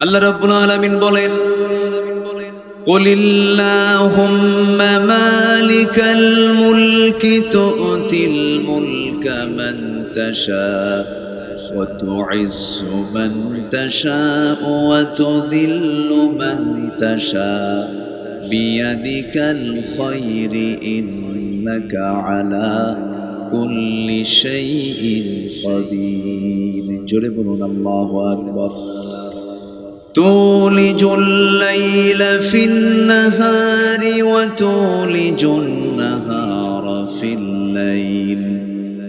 আল্লাহ রাব্বুল আলামিন বলেন, কুলিল্লাহুম্মা মালিকাল মুলকি তু'তিল মুলকা মান তাশা ওয়া তু'ইজ্জু মান তাশা ওয়া তুযিল্লু মান তাশা বিয়াদিকাল খায়রি ইন্নাকা আলা কুল্লি শাইইন কাদির। জোরে বলুন আল্লাহু আকবার। تولج الليل في النهار وتولج النهار في الليل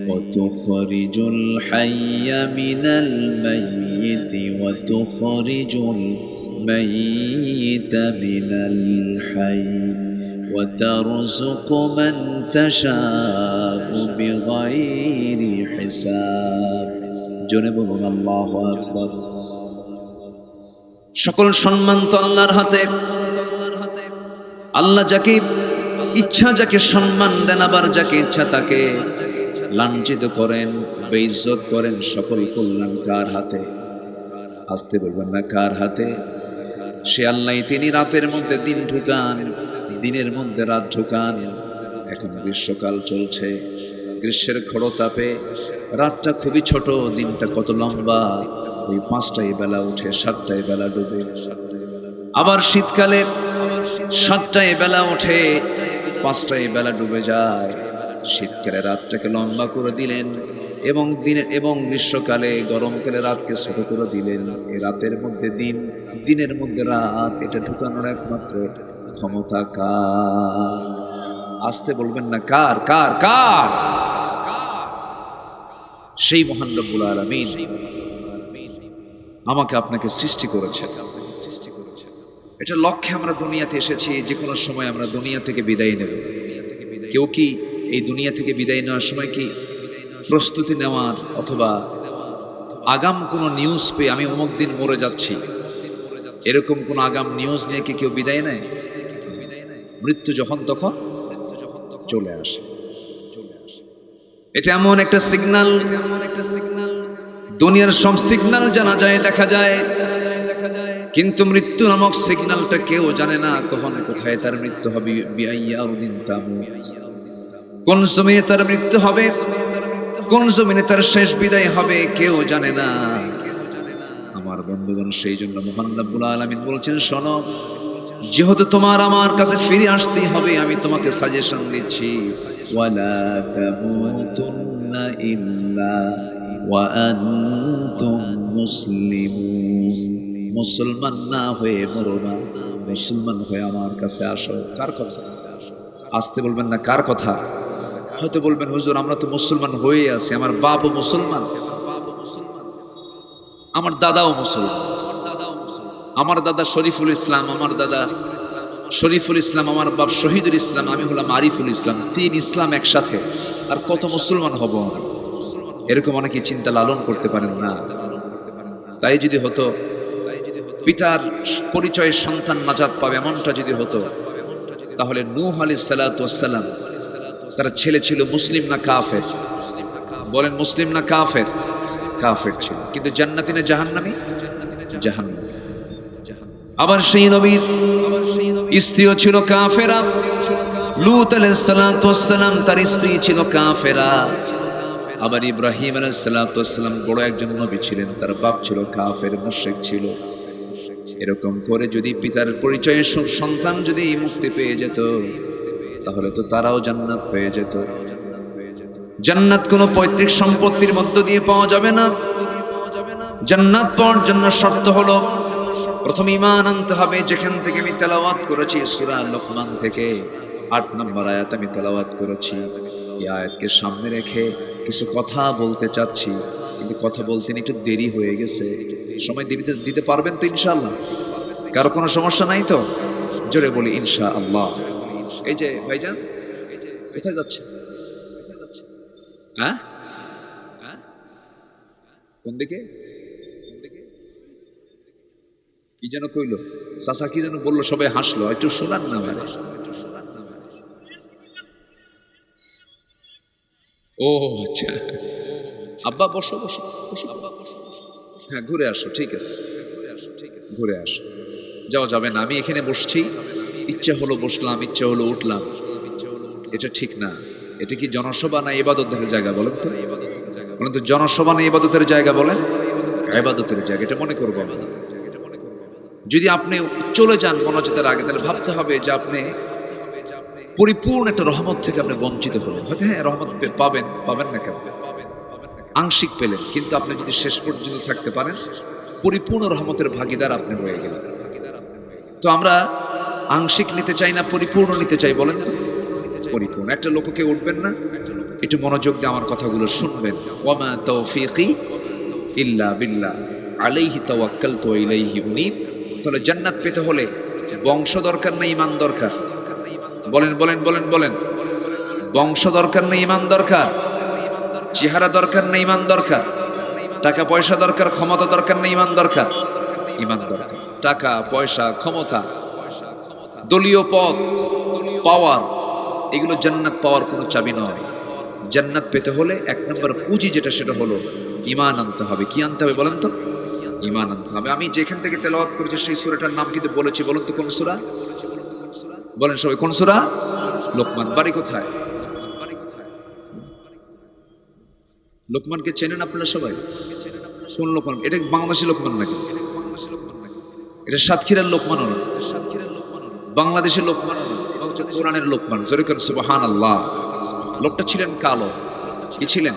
وتخرج الحي من الميت وتخرج الميت من الحي وترزق من تشاء بغير حساب। جنبهم الله أكبر। সকল সম্মান তো আল্লাহর হাতে। আল্লাহ যাকে ইচ্ছা যাকে সম্মান দেন, আবার যাকে ইচ্ছা তাকে লাঞ্ছিত করেন, বেইজ্জত করেন। সকল কল্যাণ কার হাতে? আসতে বলবেন না কার হাতে? সে আল্লাহ, তিনি রাতের মধ্যে দিন ঢুকান, দিনের মধ্যে রাত ঢুকান। এখন গ্রীষ্মকাল চলছে, গ্রীষ্মের খড়তাপে রাতটা খুবই ছোট, দিনটা কত লম্বা। ওই 5টায় বেলা উঠে 7টায় বেলা ডুবে। আবার শীতকালে 7টায় বেলা ওঠে 5টায় বেলা ডুবে যায়। শীতকালে রাতটাকে লম্বা করে দিলেন এবং গ্রীষ্মকালে গরমকালে রাতকে ছোট করে দিলেন। এই রাতের মধ্যে দিন, দিনের মধ্যে রাত, এটা ঢুকানোর একমাত্র ক্ষমতা কার? আসতে বলবেন না কার? কার? কার? সেই মহান রব্বুল আলামিন আমাকে আপনাকে সৃষ্টি করেছেন। এটা লক্ষ্যে আমরা দুনিয়াতে এসেছি। যে কোনো সময় আমরা দুনিয়া থেকে বিদায় নেব। কেউ কি এই দুনিয়া থেকে বিদায় নেওয়ার সময় কি প্রস্তুতি নেওয়ার অথবা আগাম কোনো নিউজ পেয়ে আমি অমুক দিন মরে যাচ্ছি, এরকম কোন আগাম নিউজ নিয়ে কি কেউ বিদায় নেয়? মৃত্যু যখন তখন চলে আসে। এটা এমন একটা সিগন্যাল, দুনিয়ার সব সিগন্যাল জানা যায়, দেখা যায়, কিন্তু মৃত্যু নামক সিগন্যালটা কেউ জানে না কখন কোথায় তার মৃত্যু হবে। কোন জমিনে তার মৃত্যু হবে, কোন জমিনে তার শেষ বিদায় হবে, কেউ জানে না। আমার বন্ধুগণ, সেই জন্য মহান রব্বুল আলামিন বলছেন, শোনো, যেহেতু তোমার আমার কাছে ফিরে আসতেই হবে, আমি তোমাকে সাজেশন দিচ্ছি, ওয়ালা তামুতুন্না ইল্লা ওয়া আনতুম মুসলিমুন। মুসলমান না হয়ে মরো না, মুসলমান হয়ে আমার কাছে আসো। কার কথা? আসতে বলবেন না কার কথা? হয়তো বলবেন, হুজুর আমরা তো মুসলমান হয়ে আছি, আমার বাপও মুসলমান, আমার দাদাও মুসলমান, আমার দাদা শরীফুল ইসলাম, আমার দাদা শরীফুল ইসলাম, আমার বাপ শহীদুল ইসলাম, আমি হলাম আরিফুল ইসলাম। 3 ইসলাম একসাথে, আর কত মুসলমান হব? এরকম অনেকে চিন্তা লালন করতে পারেন না। তাই যদি হতো, পিতার পরিচয়ে সন্তান নাজাত পাবে, এমনটা যদি হতো, তাহলে নূহ আলাইহিস সালাতু ওয়াস সালাম, তার ছেলে ছিল মুসলিম না কাফের? বলেন, মুসলিম না কাফের? কাফের ছিল, কিন্তু জান্নাতি না জাহান্নামী? জাহান্নামী। আবার সেই নবীর স্ত্রীও ছিল কাফেরা। লূত আলাইহিস সালাতু ওয়াস সালাম, তার স্ত্রী ছিল কাফেরা। আবার ইব্রাহিম আলাইহিস সালাতু ওয়াস সালাম বড় একজন নবী ছিলেন, তার বাপ ছিল কাফের, মুশরিক ছিল। এরকম করে যদি পিতার পরিচয়ে সন্তান যদি মুক্তি পেয়ে যেত, তাহলে তো তারাও জান্নাত পেয়ে যেত। জান্নাত কোনো পৈতৃক সম্পত্তির মধ্য দিয়ে পাওয়া যাবে না। জান্নাত পাওয়ার জন্য শর্ত হলো, প্রথম ঈমান আনতে হবে। যেখান থেকে আমি তেলাওয়াত করেছি, সূরা লোকমান থেকে 8 নম্বর আয়াত আমি তেলাওয়াত করেছি। এই আয়াতকে সামনে রেখে কিছু কথা বলতে চাচ্ছি, কিন্তু কথা বলতে একটু দেরি হয়ে গেছে। সময় দিতে পারবেন তো ইনশাআল্লাহ? কারো কোনো সমস্যা নাই তো? জোরে বলি ইনশাআল্লাহ। এই যে ভাইজান, কোথায় যাচ্ছে? হ্যাঁ, কোন দিকে? কি যেন কইলো চাচা, কি যেন বললো, সবাই হাসলো, একটু শোনান না ভাই। ও আচ্ছা, আব্বা বসো বসো বসো, হ্যাঁ ঘুরে আসো, ঠিক আছে, ঘুরে আসো। যাওয়া যাবে না, আমি এখানে বসছি, ইচ্ছে হলো বসলাম, ইচ্ছে হলো উঠলাম, এটা ঠিক না। এটা কি জনসভা না ইবাদতের জায়গা বলেন তো? বলেন তো, জনসভা না ইবাদতের জায়গা? বলেন ইবাদতের জায়গা, এটা মনে করবো আমরা। যদি আপনি চলে যান মোনাজাতের আগে, তাহলে ভাবতে হবে যে আপনি পরিপূর্ণ একটা রহমত থেকে আপনি বঞ্চিত হলেন। হয়তো হ্যাঁ, রহমত পাবেন, পাবেন না কেন, আংশিক পেলেন, কিন্তু আপনি যদি শেষ পর্যন্ত থাকতে পারেন, পরিপূর্ণ রহমতের ভাগীদার আপনি হয়ে গেলেন। তো আমরা আংশিক নিতে চাই না, পরিপূর্ণ নিতে চাই? বলেন তো, পরিপূর্ণ। একটা লোককে উঠবেন না, একটু মনোযোগ দিয়ে আমার কথাগুলো শুনবেন। ওয়ামা তাওফীকি ইল্লা বিল্লাহ আলাইহি তাওয়াক্কালতু ওয়া ইলাইহি উনীব। তাহলে জান্নাত পেতে হলে বংশ দরকার না ঈমান দরকার? বলেন বলেন বলেন বলেন। বংশ দরকার না ঈমান দরকার? চেহারা দরকার না ঈমান দরকার? টাকা পয়সা দরকার, ক্ষমতা দরকার না ঈমান দরকার? ঈমান দরকার। টাকা পয়সা, ক্ষমতা, দলীয় পদ, পাওয়ার, এগুলো জান্নাত পাওয়ার কোনো চাবি নয়। জান্নাত পেতে হলে এক নম্বর পুঁজি যেটা, সেটা হলো ঈমান আনতে হবে। কি আনতে হবে বলেন তো? ঈমান আনতে হবে। আমি যেখান থেকে তেলাওয়াত করেছি সেই সূরাটার নাম কিন্তু বলেছি, বলুন তো কোন সূরা? বলেন সবাই, কোন সূরা? লোকমান। বাড়ি কোথায়? লোকমানকে চেনেন আপনারা সবাই? কোন লোকমান? এটা বাংলাদেশি লোকমান নাকি? এটা সাতক্ষীরার লোকমান না, বাংলাদেশের লোকমান না, কোরআনের লোকমান। জোরে করেন সুবহানাল্লাহ। লোকটা ছিলেন কালো। কি ছিলেন?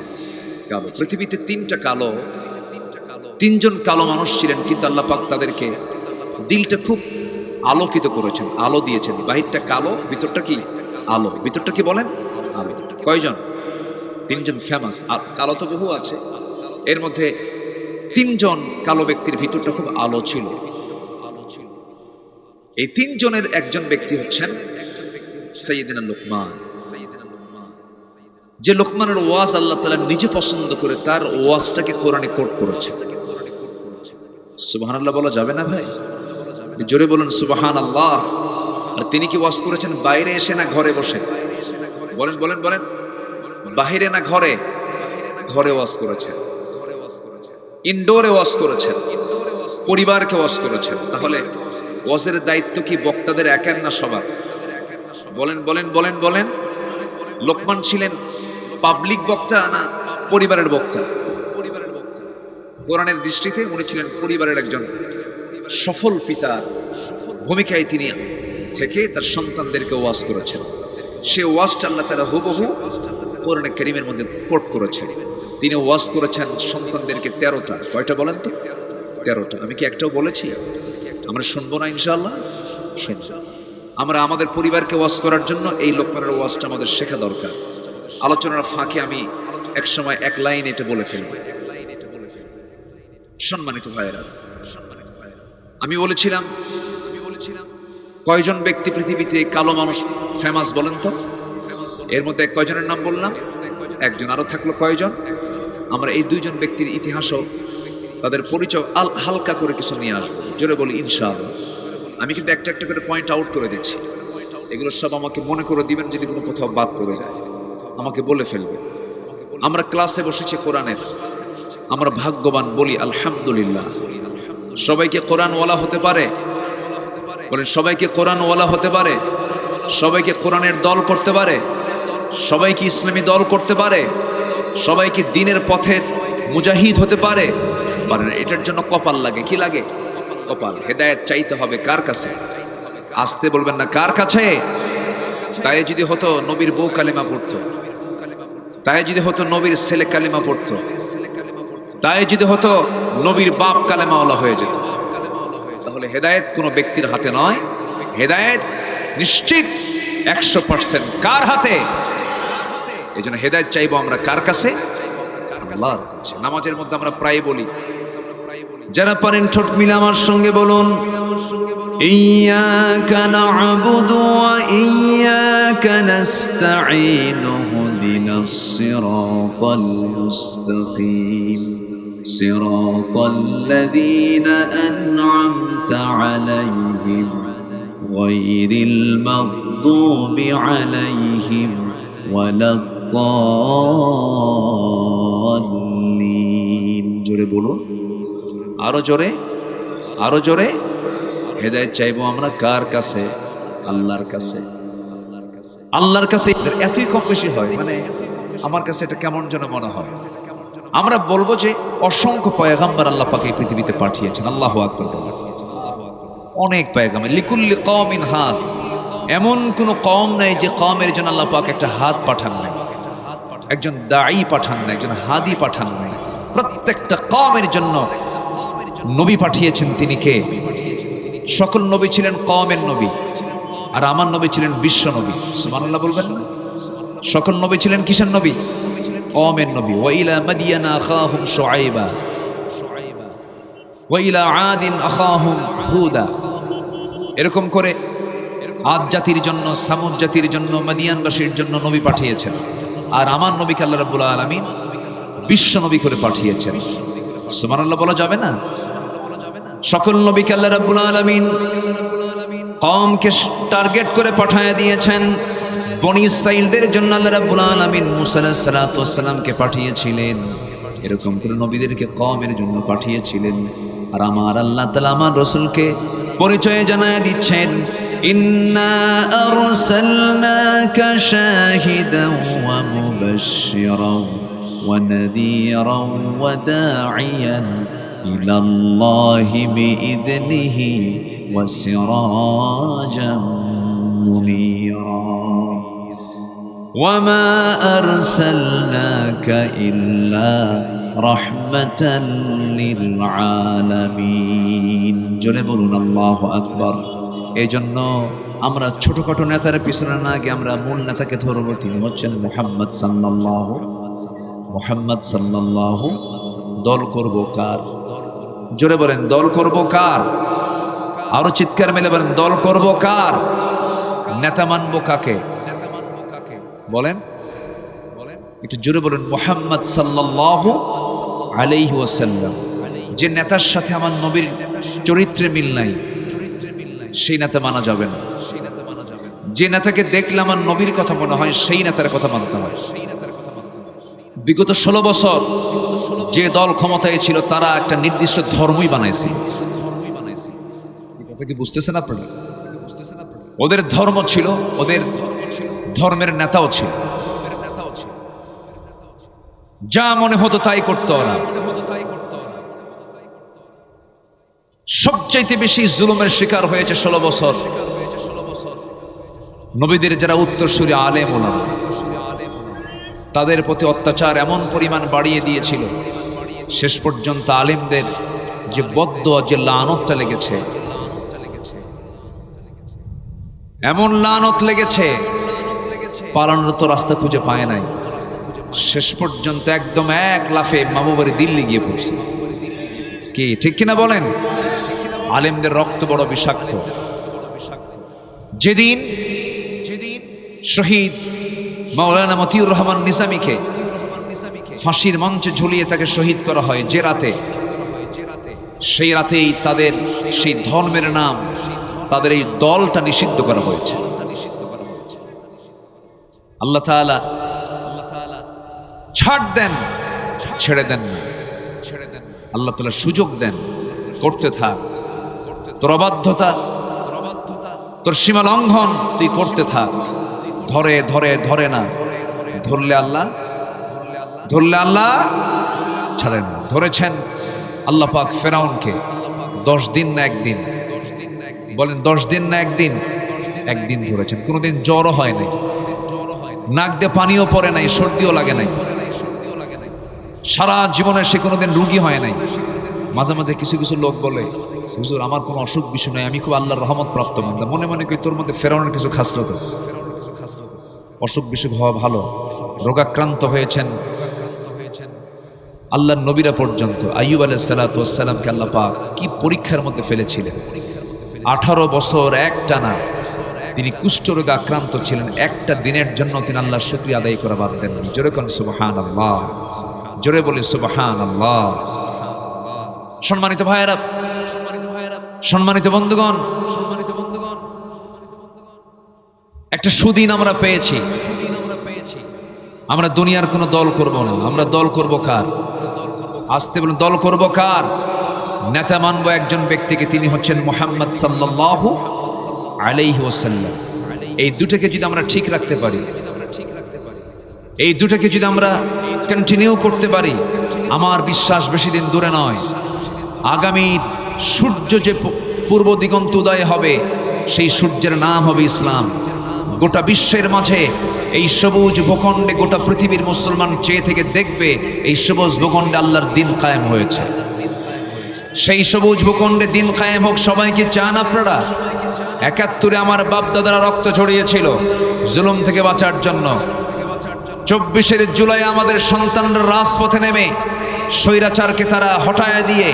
কালো। পৃথিবীতে তিনজন কালো মানুষ ছিলেন, কিন্তু আল্লাহ পাক তাদেরকে দিলটা খুব আলোকিত করেছেন, আলো দিয়েছেন। বাহিরটা কালো, ভিতরটা কি আলো। ভিতরটা কি বলেন? আলো। কয়জন? তিনজন ফেমাস। কালো তো বহু আছে, এর মধ্যে তিনজন কালো ব্যক্তির ভিতরটা খুব আলো ছিল। এই তিনজনের একজন ব্যক্তি হচ্ছেন সাইয়েদনা লোকমান। যে লোকমানের ওয়াজ আল্লাহ তাআলা নিজে পছন্দ করে তার ওয়াজটাকে কোরআনে কোট করেছে। সুবহানাল্লাহ বলা যাবে না ভাই? জোরে বলুন সুবহানাল্লাহ। আর তিনি কি ওয়াজ করেছেন বাইরে এসে না ঘরে বসে? বলেন বলেন বলেন। বাহিরে না ঘরে? ঘরে ওয়াজ করেছেন, ইনডোরে ওয়াজ করেছেন, পরিবারকে ওয়াজ করেছেন। তাহলে ওয়াজের দায়িত্ব কি বক্তাদের একার না সবার? বলেন বলেন বলেন বলেন। লোকমান ছিলেন পাবলিক বক্তা না পরিবারের বক্তা? কোরআনের দৃষ্টিতে উনি ছিলেন পরিবারের একজন সফল পিতার ভূমিকায় তিনি থেকে তার সন্তানদেরকে ওয়াজ করেছেন। সে ওয়াজটা আল্লাহ তাআলা হুবহু কোরআনে কারীমের মধ্যে কোট করেছেন। তিনি ওয়াজ করেছেন সন্তানদেরকে 13টা। কয়টা বলেন তো? 13টা। আমি কি একটাও বলেছি? আমরা শুনবো না ইনশাআল্লাহ? শুনবো। আমরা আমাদের পরিবারকে ওয়াজ করার জন্য এই লোকমানের ওয়াজটা আমাদের শেখা দরকার। আলোচনার ফাঁকে আমি এক সময় এক লাইন এটা বলে ফেলব। সম্মানিত ভাইয়েরা, আমি বলেছিলাম কয়জন ব্যক্তি পৃথিবীতে কালো মানুষ ফেমাস বলেন তো? এর মধ্যে কয়জনের নাম বললাম? একজন। আরো থাকলো কয়জন? আমরা এই দুইজন ব্যক্তির ইতিহাসও, তাদের পরিচয় হালকা করে কিছু নিয়ে আসবো। জোরে বলি ইনশাআল্লাহ। আমি কিন্তু একটা একটা করে পয়েন্ট আউট করে দিচ্ছি, এগুলো সব আমাকে মনে করে দিবেন। যদি কোনো কোথাও বাদ পড়ে যায় আমাকে বলে ফেলবে। আমরা ক্লাসে বসেছি কোরআনের, আমরা ভাগ্যবান, বলি আলহামদুলিল্লাহ। সবাইকে কোরআনওয়ালা হতে পারে? বলেন, সবাইকে কোরআনওয়ালা হতে পারে? সবাইকে কোরআনের দল করতে পারে? সবাইকে ইসলামী দল করতে পারে? সবাইকে দ্বীনের পথের মুজাহিদ হতে পারে? পারে না। এটার জন্য কপাল লাগে। কি লাগে? কপাল। হেদায়েত চাইতে হবে কার কাছে? আসতে বলবেন না, কার কাছে? তাই যদি হতো নবীর বউ কালিমা পড়তো, তাই যদি হতো নবীর ছেলে কালিমা পড়তো, তাই যদি হতো নবীর বাপ কালেমাওয়ালা হয়ে যেত। তাহলে হেদায়েত কোনো ব্যক্তির হাতে নয়, হেদায়েত নিশ্চিত 100% কার হাতে? এই জন্য হেদায়েত চাইবো আমরা কার কাছে? আল্লাহর কাছে। নামাজের মধ্যে আমরা প্রায় বলি, যারা পারেন ঠোঁট মিলে আমার সঙ্গে বলুন, ইয়্যাকা না'বুদু ওয়া ইয়্যাকা নাস্তাঈন ইহদিনাস সিরাতাল মুস্তাকিম সিরাতাল লাযীনা আন'আমতা আলাইহিম গায়রিল মাগদুবি আলাইহিম ওয়ালাদ-দাল্লিন। জোরে বলুন, আরো জোরে, আরো জোরে। হেদায়েত চাইবো আমরা কার কাছে? আল্লাহর কাছে। আল্লাহর কাছে এতই কম বেশি হয়, মানে আমার কাছে এটা কেমন যেন মনে হয়। আমরা বলবো যে অসংখ্য পয়গাম্বার আল্লাহ পাক এই পৃথিবীতে পাঠিয়েছেন। আল্লাহু আকবার। অনেক পয়গাম্বার, লিকুল্লি কওমিন হাদ, এমন কোন কওম নাই যে কওমের জন্য আল্লাহ পাক একটা হাত পাঠান নাই, একজন দাঈ পাঠান নাই, একজন হাদি পাঠান নাই। প্রত্যেকটা কওমের জন্য নবী পাঠিয়েছেন। তিনি কে? সকল নবী ছিলেন কওমের নবী, আর আমার নবী ছিলেন বিশ্ব নবী। সুবহানাল্লাহ বলবেন না? সকল নবী ছিলেন কিসের নবী? কওমের নবী। ওয়া ইলা মাদিয়ানা আখাহুম শুআইবা ওয়া ইলা আদিন আখাহুম হুদা। এরকম করে আদ জাতির জন্য, সামুদ জাতির জন্য, মাদিয়ানবাসীর জন্য নবী পাঠিয়েছেন। আর আমার নবীকে আল্লাহ রাব্বুল আলামিন বিশ্ব নবী করে পাঠিয়েছেন। সুবহানাল্লাহ বলা যাবে না? সকল নবীকে আল্লাহ রাব্বুল আলামিন কওমকে টার্গেট করে পাঠিয়ে দিয়েছেন। বনি ইসরাঈলদের জন্য আল্লাহ রাব্বুল আলামিন মুসা আলাইহিস সালাতু ওয়াস সালামকে পাঠিয়েছিলেন। এরকম করে নবীদেরকে কওমের জন্য পাঠিয়েছিলেন। আর আমার আল্লাহ তাআলা আমার রাসূলকে পরিচয় জানায় দিচ্ছেন, ইন্না আরসালনাকা শাহিদান ওয়া মুবাশশিরান ওয়া নাযীরান ওয়া দাঈয়ান ইলাল্লাহি বিইذনিহি ওয়া সিরাজাম মুনীরা ওয়া মা আরসালনাকা ইল্লা রাহমাতান লিল আলামিন। জোরে বলুন আল্লাহু আকবার। এই জন্য আমরা ছোটখাটো নেতার পিছনে না গিয়ে আমরা মূল নেতাকে ধরবো। তিনি হচ্ছেন মুহাম্মদ সাল্লাল্লাহু। দল করব কার? জোরে বলেন, দল করব কার? আরো চিৎকার মেলে বলেন, দল করব কার? নেতা মানব কাকে? বলেন, একটু জোরে বলেন, মুহাম্মদ সাল্লাল্লাহু আলাইহি ওয়াসাল্লাম। যে নেতার সাথে আমার নবীর চরিত্রে মিল নাই, সেই নেতা মানা যাবে না। যে নেতাকে দেখলে আমার নবীর কথা মনে হয়, সেই নেতার কথা মানতে হয়। বিগত 16 বছর যে দল ক্ষমতায় ছিল, তারা একটা নির্দিষ্ট ধর্মই বানাইছে। কি বুঝতেছেন আপনারা? ওদের ধর্ম ছিল, ওদের ধর্মের নেতাও ছিল। যা মনে হতো তাই করতো ওরা। সবচাইতে বেশি জুলুমের শিকার হয়েছে 16 বছর নবীদের যারা উত্তরসূরি আলেম ওলামা। তাদের প্রতি অত্যাচার এমন পরিমাণ বাড়িয়ে দিয়েছিল, শেষ পর্যন্ত আলেমদের যে বদদোয়া, যে লানত লেগেছে, এমন লানত লেগেছে, পালানোর তো রাস্তা খুঁজে পায় নাই। শেষ পর্যন্ত একদম এক লাফে মামুবাড়ি দিল্লি গিয়ে পড়ছে। কি ঠিক কিনা বলেন? আলেমদের রক্ত বড় বিষাক্ত। যেদিন শহীদ মাওলানা মতিউর রহমান নিজামীকে ফাঁসির মঞ্চে ঝুলিয়ে তাকে শহীদ করা হয়, যে রাতে, সেই রাতেই তাদের সেই ধর্মের নাম, তাদের এই দলটা নিষিদ্ধ করা হয়েছে। আল্লাহ তাআলা ছাড় দেন, ছেড়ে দেন না। আল্লাহ তাআলা সুযোগ দেন, করতে থাক। তোর অবাধ্যতা, তোর সীমা লঙ্ঘন তুই করতে থাক। ধরে ধরে ধরে না, ধরলে আল্লাহ ছাড়েন না। ধরেছেন আল্লাহ পাক ফেরাউনকে 10 দিন না একদিন, বলেন 10 দিন না একদিন? একদিন ধরেছেন। কোনোদিন জ্বরও হয় নাই, নাক দিয়ে পানিও পড়ে নাই, সর্দিও লাগে নাই। সারা জীবনে সে কোনোদিন রোগী হয় নাই। মাঝে মাঝে কিছু কিছু লোক বলে, হুজুর আমার কোনো অসুখ বিসুখ নাই, আমি খুব আল্লাহর রহমত প্রাপ্ত বান্দা। মনে মনে কই তোর মধ্যে ফেরাউনের কিছু খাসলত আছে। অসুখ বিসুখ হওয়া ভালো। রোগাক্রান্ত হয়েছেন আল্লাহর নবীরা পর্যন্ত। আইয়ুব আলাইহিস সালাতু ওয়াস সালামকে আল্লাহ পাক কি পরীক্ষার মধ্যে ফেলেছিলেন। 18 বছর একটানা তিনি কুষ্ঠরোগে আক্রান্ত ছিলেন। একটা দিনের জন্য তিনি আল্লাহর শুকরিয়া আদায় করা বাদ দেন। জোরে কোন সুবহানাল্লাহ, জোরে বলি সুবহানাল্লাহ। সম্মানিত ভাইয়েরা, সম্মানিত বন্ধুগণ, একটা সুদিন আমরা পেয়েছি। আমরা দুনিয়ার কোনো দল করব না, আমরা দল করব কার? আসতে বলুন, দল করব কার? নেতা মানবো একজন ব্যক্তিকে, তিনি হচ্ছেন মুহাম্মদ সাল্লাল্লাহু আলাইহি ওয়াসাল্লাম। এই দুটোকে যদি আমরা ঠিক রাখতে পারি, এই দুটোকে যদি আমরা কন্টিনিউ করতে পারি, আমার বিশ্বাস বেশি দিন দূরে নয়, আগামীর সূর্য যে পূর্ব দিগন্ত উদয় হবে, সেই সূর্যের নাম হবে ইসলাম। গোটা বিশ্বের মাঝে এই সবুজ ভূখণ্ডে গোটা পৃথিবীর মুসলমান চেয়ে থেকে দেখবে এই সবুজ ভূখণ্ডে আল্লাহর দিন কায়েম হয়েছে। সেই সবুজ ভূখণ্ডে দিন কায়েম হোক, সবাইকে চান আপনারা? ৭১ আমার বাপ দাদারা রক্ত ঝরিয়েছিল জুলুম থেকে বাঁচার জন্য। ২৪ জুলাই আমাদের সন্তানরা রাজপথে নেমে স্বৈরাচারকে তারা হটায় দিয়ে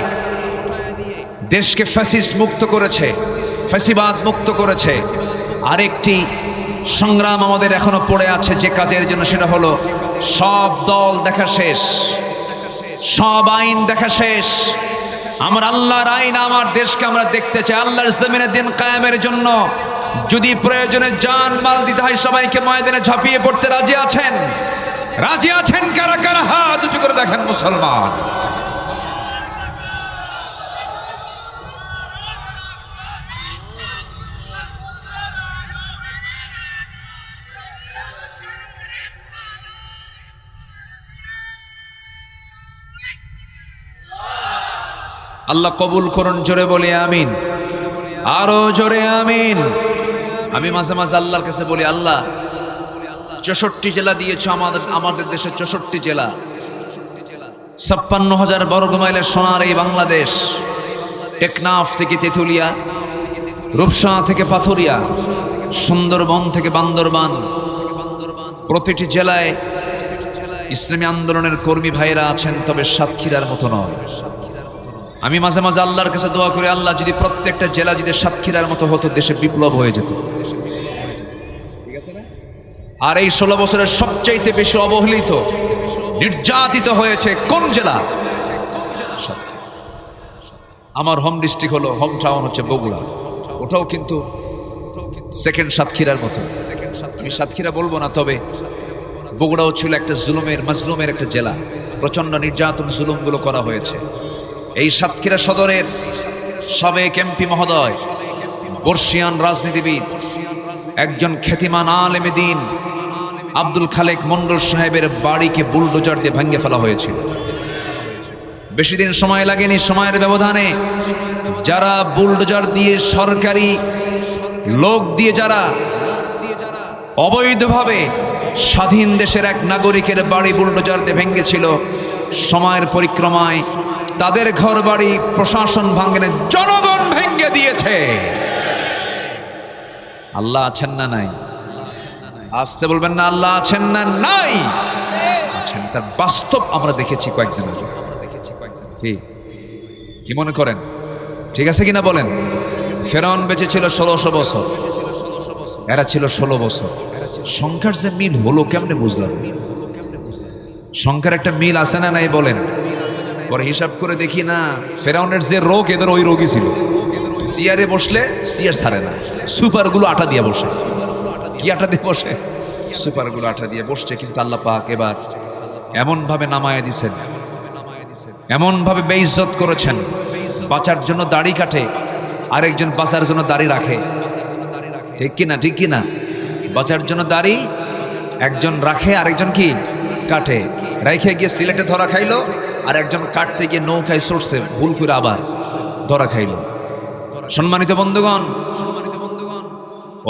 দেশকে ফ্যাসিস্ট মুক্ত করেছে, ফ্যাসিবাদ মুক্ত করেছে। আরেকটি সংগ্রাম আমাদের এখনো পড়ে আছে যে কাজের জন্য, সেটা হলো সব দল দেখা শেষ, সব আইন দেখা শেষ। আমরা আল্লাহর আইন, আমার দেশকে আমরা দেখতে চাই আল্লাহর জমিনে দিন কায়েমের জন্য। যদি প্রয়োজনে জান মাল দিতে হয়, সবাইকে ময়দানে ঝাঁপিয়ে পড়তে রাজি আছেন? রাজি আছেন কারা কারা? হাত উঁচু করে দেখেন মুসলমান। আল্লাহ কবুল করুন, জোরে বলি আমিন, আরো জোরে আমিন। আমি মাঝে মাঝে আল্লাহর কাছে বলি, আল্লাহ ৬৪ জেলা দিয়েছ আমাদের দেশে, ৬৪ জেলা, ৫৬,০০০ বর্গ মাইলের সোনার এই বাংলাদেশ, টেকনাফ থেকে তেঁতুলিয়া, রূপসা থেকে পাথুরিয়া, সুন্দরবন থেকে বান্দরবান, প্রতিটি জেলায় ইসলামী আন্দোলনের কর্মী ভাইরা আছেন, তবে সাতক্ষীরার মতো নয়। আমি মাঝে মাঝে আল্লাহর কাছে দোয়া করি, আল্লাহ যদি প্রত্যেকটা জেলা যদি সাতক্ষীরার মতো হতো, দেশে বিপ্লব হয়ে যেত। আর এই ১৬ বছরের সবচাইতে বেশি অবহেলিত, নির্যাতিত হয়েছে কোন জেলা? আমার হোম ডিস্ট্রিক্ট হলো, হোম টাউন হচ্ছে বগুড়া। ওটাও কিন্তু সেকেন্ড সাতক্ষীরার মতো। আমি সাতক্ষীরা বলবো না, তবে বগুড়াও ছিল একটা জুলুমের, মাজলুমের একটা জেলা। প্রচন্ড নির্যাতন, জুলুমগুলো করা হয়েছে। এই সাতক্ষীরা সদরের সাবেক এমপি মহোদয়, বর্ষিয়ান রাজনীতিবিদ, একজন খ্যাতিমান আলেমে দ্বীন আব্দুল খালেক মন্ডল সাহেবের বাড়িকে বুলডোজার দিয়ে ভেঙে ফেলা হয়েছিল। বেশি দিন সময় লাগেনি, সময়ের ব্যবধানে যারা বুলডোজার দিয়ে, সরকারি লোক দিয়ে যারা অবৈধভাবে স্বাধীন দেশের এক নাগরিকের বাড়ি বুলডোজার দিয়ে ভেঙেছিল, সময়ের পরিক্রমায় তাদের ঘর বাড়ি প্রশাসন ভাঙেনি, জনগণ ভেঙে দিয়েছে। আল্লাহ আছেন না নাই? আসতে বলবেন না, আল্লাহ আছেন না নাই? আছেন। তার বাস্তব আমরা দেখেছি কয়েকদিন আগে। কি মনে করেন? ঠিক আছে কিনা বলেন? ফেরাউন বেঁচে ছিল ১৬০০ বছর, এরা ছিল ১৬ বছর। সংখ্যার যে মিল হলো কেমনে বুঝলাম? সংখ্যার একটা মিল আছে না নাই বলেন? পরে হিসাব করে দেখি না, ফেরাউনের যে রোগ, এদের ওই রোগই ছিল। চেয়ারে বসলে চেয়ার ছাড়ে না, সুপারগুলো আটা দিয়ে বসে। কি আটা দিয়ে বসে? সুপারগুলো আটা দিয়ে বসছে। কিন্তু আল্লাহ পাক এবার এমন ভাবে নামায় দিছেন, এমন ভাবে বেইজ্জত করেছেন। বাঁচার জন্য দাড়ি কাটে, আরেকজন বাঁচার জন্য দাড়ি রাখে। ঠিক কিনা? ঠিক কিনা? বাঁচার জন্য দাড়ি একজন রাখে, আরেকজন কি কাটে। রাইখে গিয়ে সিলেটে ধরা খাইলো, আর একজন কাটতে গিয়ে নৌকায় চড়ছে, ভুল করে আবার ধরা খাইলো। সম্মানিত বন্ধুগণ,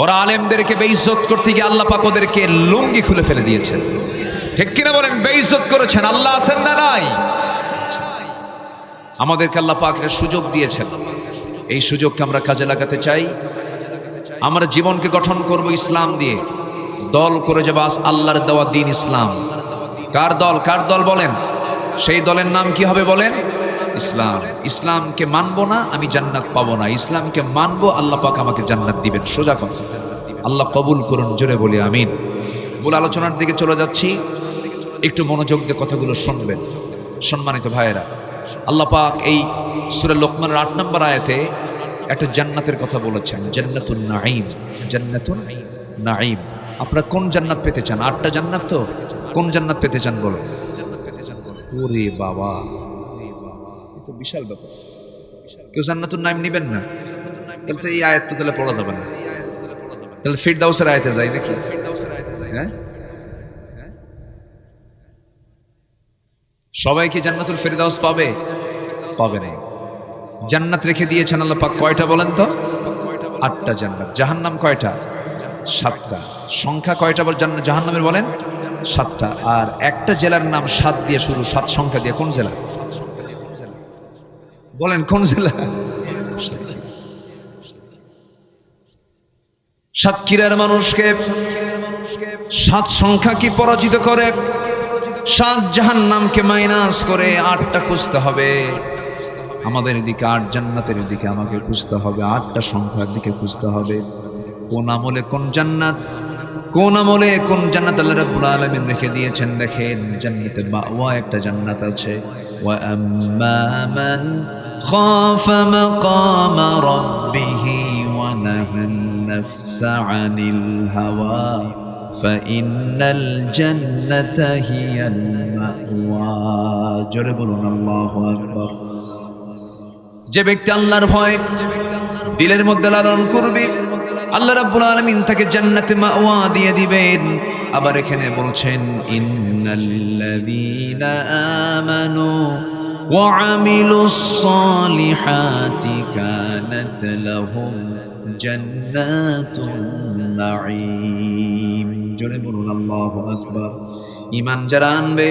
ওরা আলেমদেরকে বেইজ্জত করতে গিয়ে আল্লাহ পাক ওদেরকে লুঙ্গি খুলে ফেলে দিয়েছেন। ঠিক কিনা বলেন? বেইজ্জত করেছেন। আল্লাহ আছেন না নাই? আমাদেরকে আল্লাহ পাক একটা সুযোগ দিয়েছেন, এই সুযোগকে আমরা কাজে লাগাতে চাই। আমরা জীবনকে গঠন করব ইসলাম দিয়ে, দল করে যাবো আল্লাহর দেওয়া দিন ইসলাম। কার দল? কার দল বলেন? সেই দলের নাম কি হবে বলেন? ইসলাম। ইসলামকে মানবো না, আমি জান্নাত পাবো না। ইসলামকে মানবো, আল্লাহ পাক আমাকে জান্নাত দিবেন। সোজা কথা। আল্লাহ কবুল করুন, জোরে বলি আমিন। মূল আলোচনার দিকে চলে যাচ্ছি, একটু মনোযোগ দিয়ে কথাগুলো শুনবেন। সম্মানিত ভাইয়েরা, আল্লাহ পাক এই সূরা লোকমানের ৮ নম্বর আয়াতে একটা জান্নাতের কথা বলেছেন, জান্নাতুন নাঈম। জান্নাতুন নাঈম। আপনারা কোন জান্নাত পেতে চান? ৮টা জান্নাত তো, কোন জান্নাত পেতে চান বলো? ওরে বাবা, এ তো বিশাল ব্যাপার। কেউ জান্নাতুন নাইম নিবেন না? তাহলে তো এই আয়াত তো তাহলে পড়া যাবে না। তাহলে ফিরদাউসের আয়াতে যাই নাকি? হ্যাঁ, সবাই কি জান্নাতুল ফিরদাউস পাবে? পাবে না। জান্নাত রেখে দিয়েছেন আল্লাহ পাক কয়টা বলেন তো? 8টা জান্নাত। জাহান্নাম কয়টা? 7টা। সংখ্যা কয়টা জাহান্নামের বলেন? 7টা। আর একটা জেলার নাম 7 দিয়ে শুরু, 7 সংখ্যা দিয়ে। কোন জেলা বলেন? কোন জেলা? সাতক্ষীরার মানুষকে 7 সংখ্যা কি পরাজিত করে? 7 জাহান্নামকে মাইনাস করে 8টা খুঁজতে হবে। আমাদের দিকে 8 জান্নাতের দিকে আমাকে খুঁজতে হবে, 8টা সংখ্যার দিকে খুঁজতে হবে। কোন আমলে কোন জান্নাত, কোন আমলে কোন জান্নাত আল্লাহ রাব্বুল আলামিন রেখে দিয়েছেন দেখেন। জান্নাতে মাওয়া একটা জান্নাত আছে। ওয়া আম্মা মান খাফা মাকামা রাব্বিহি ওয়া নাহান নাফসা আনিল হাওয়া ফাইন্নাল জান্নাতা হিয়াল মাওয়া। জোরে বলুন আল্লাহু আকবার। যে ব্যক্তি আল্লাহর ভয় দিলের মধ্যে লালন করবে, আল্লাহ রাব্বুল আলামিন তাকে জান্নাতে মাওয়া দিয়ে দিবেন। আবার এখানে বলছেন ইন্নাল্লাযীনা আমানু ওয়া আমিলুস সালিহাতি কানাত লাহুম জান্নাতুন নাঈম। জোরে বলুন আল্লাহু আকবার। ঈমান যারা আনবে,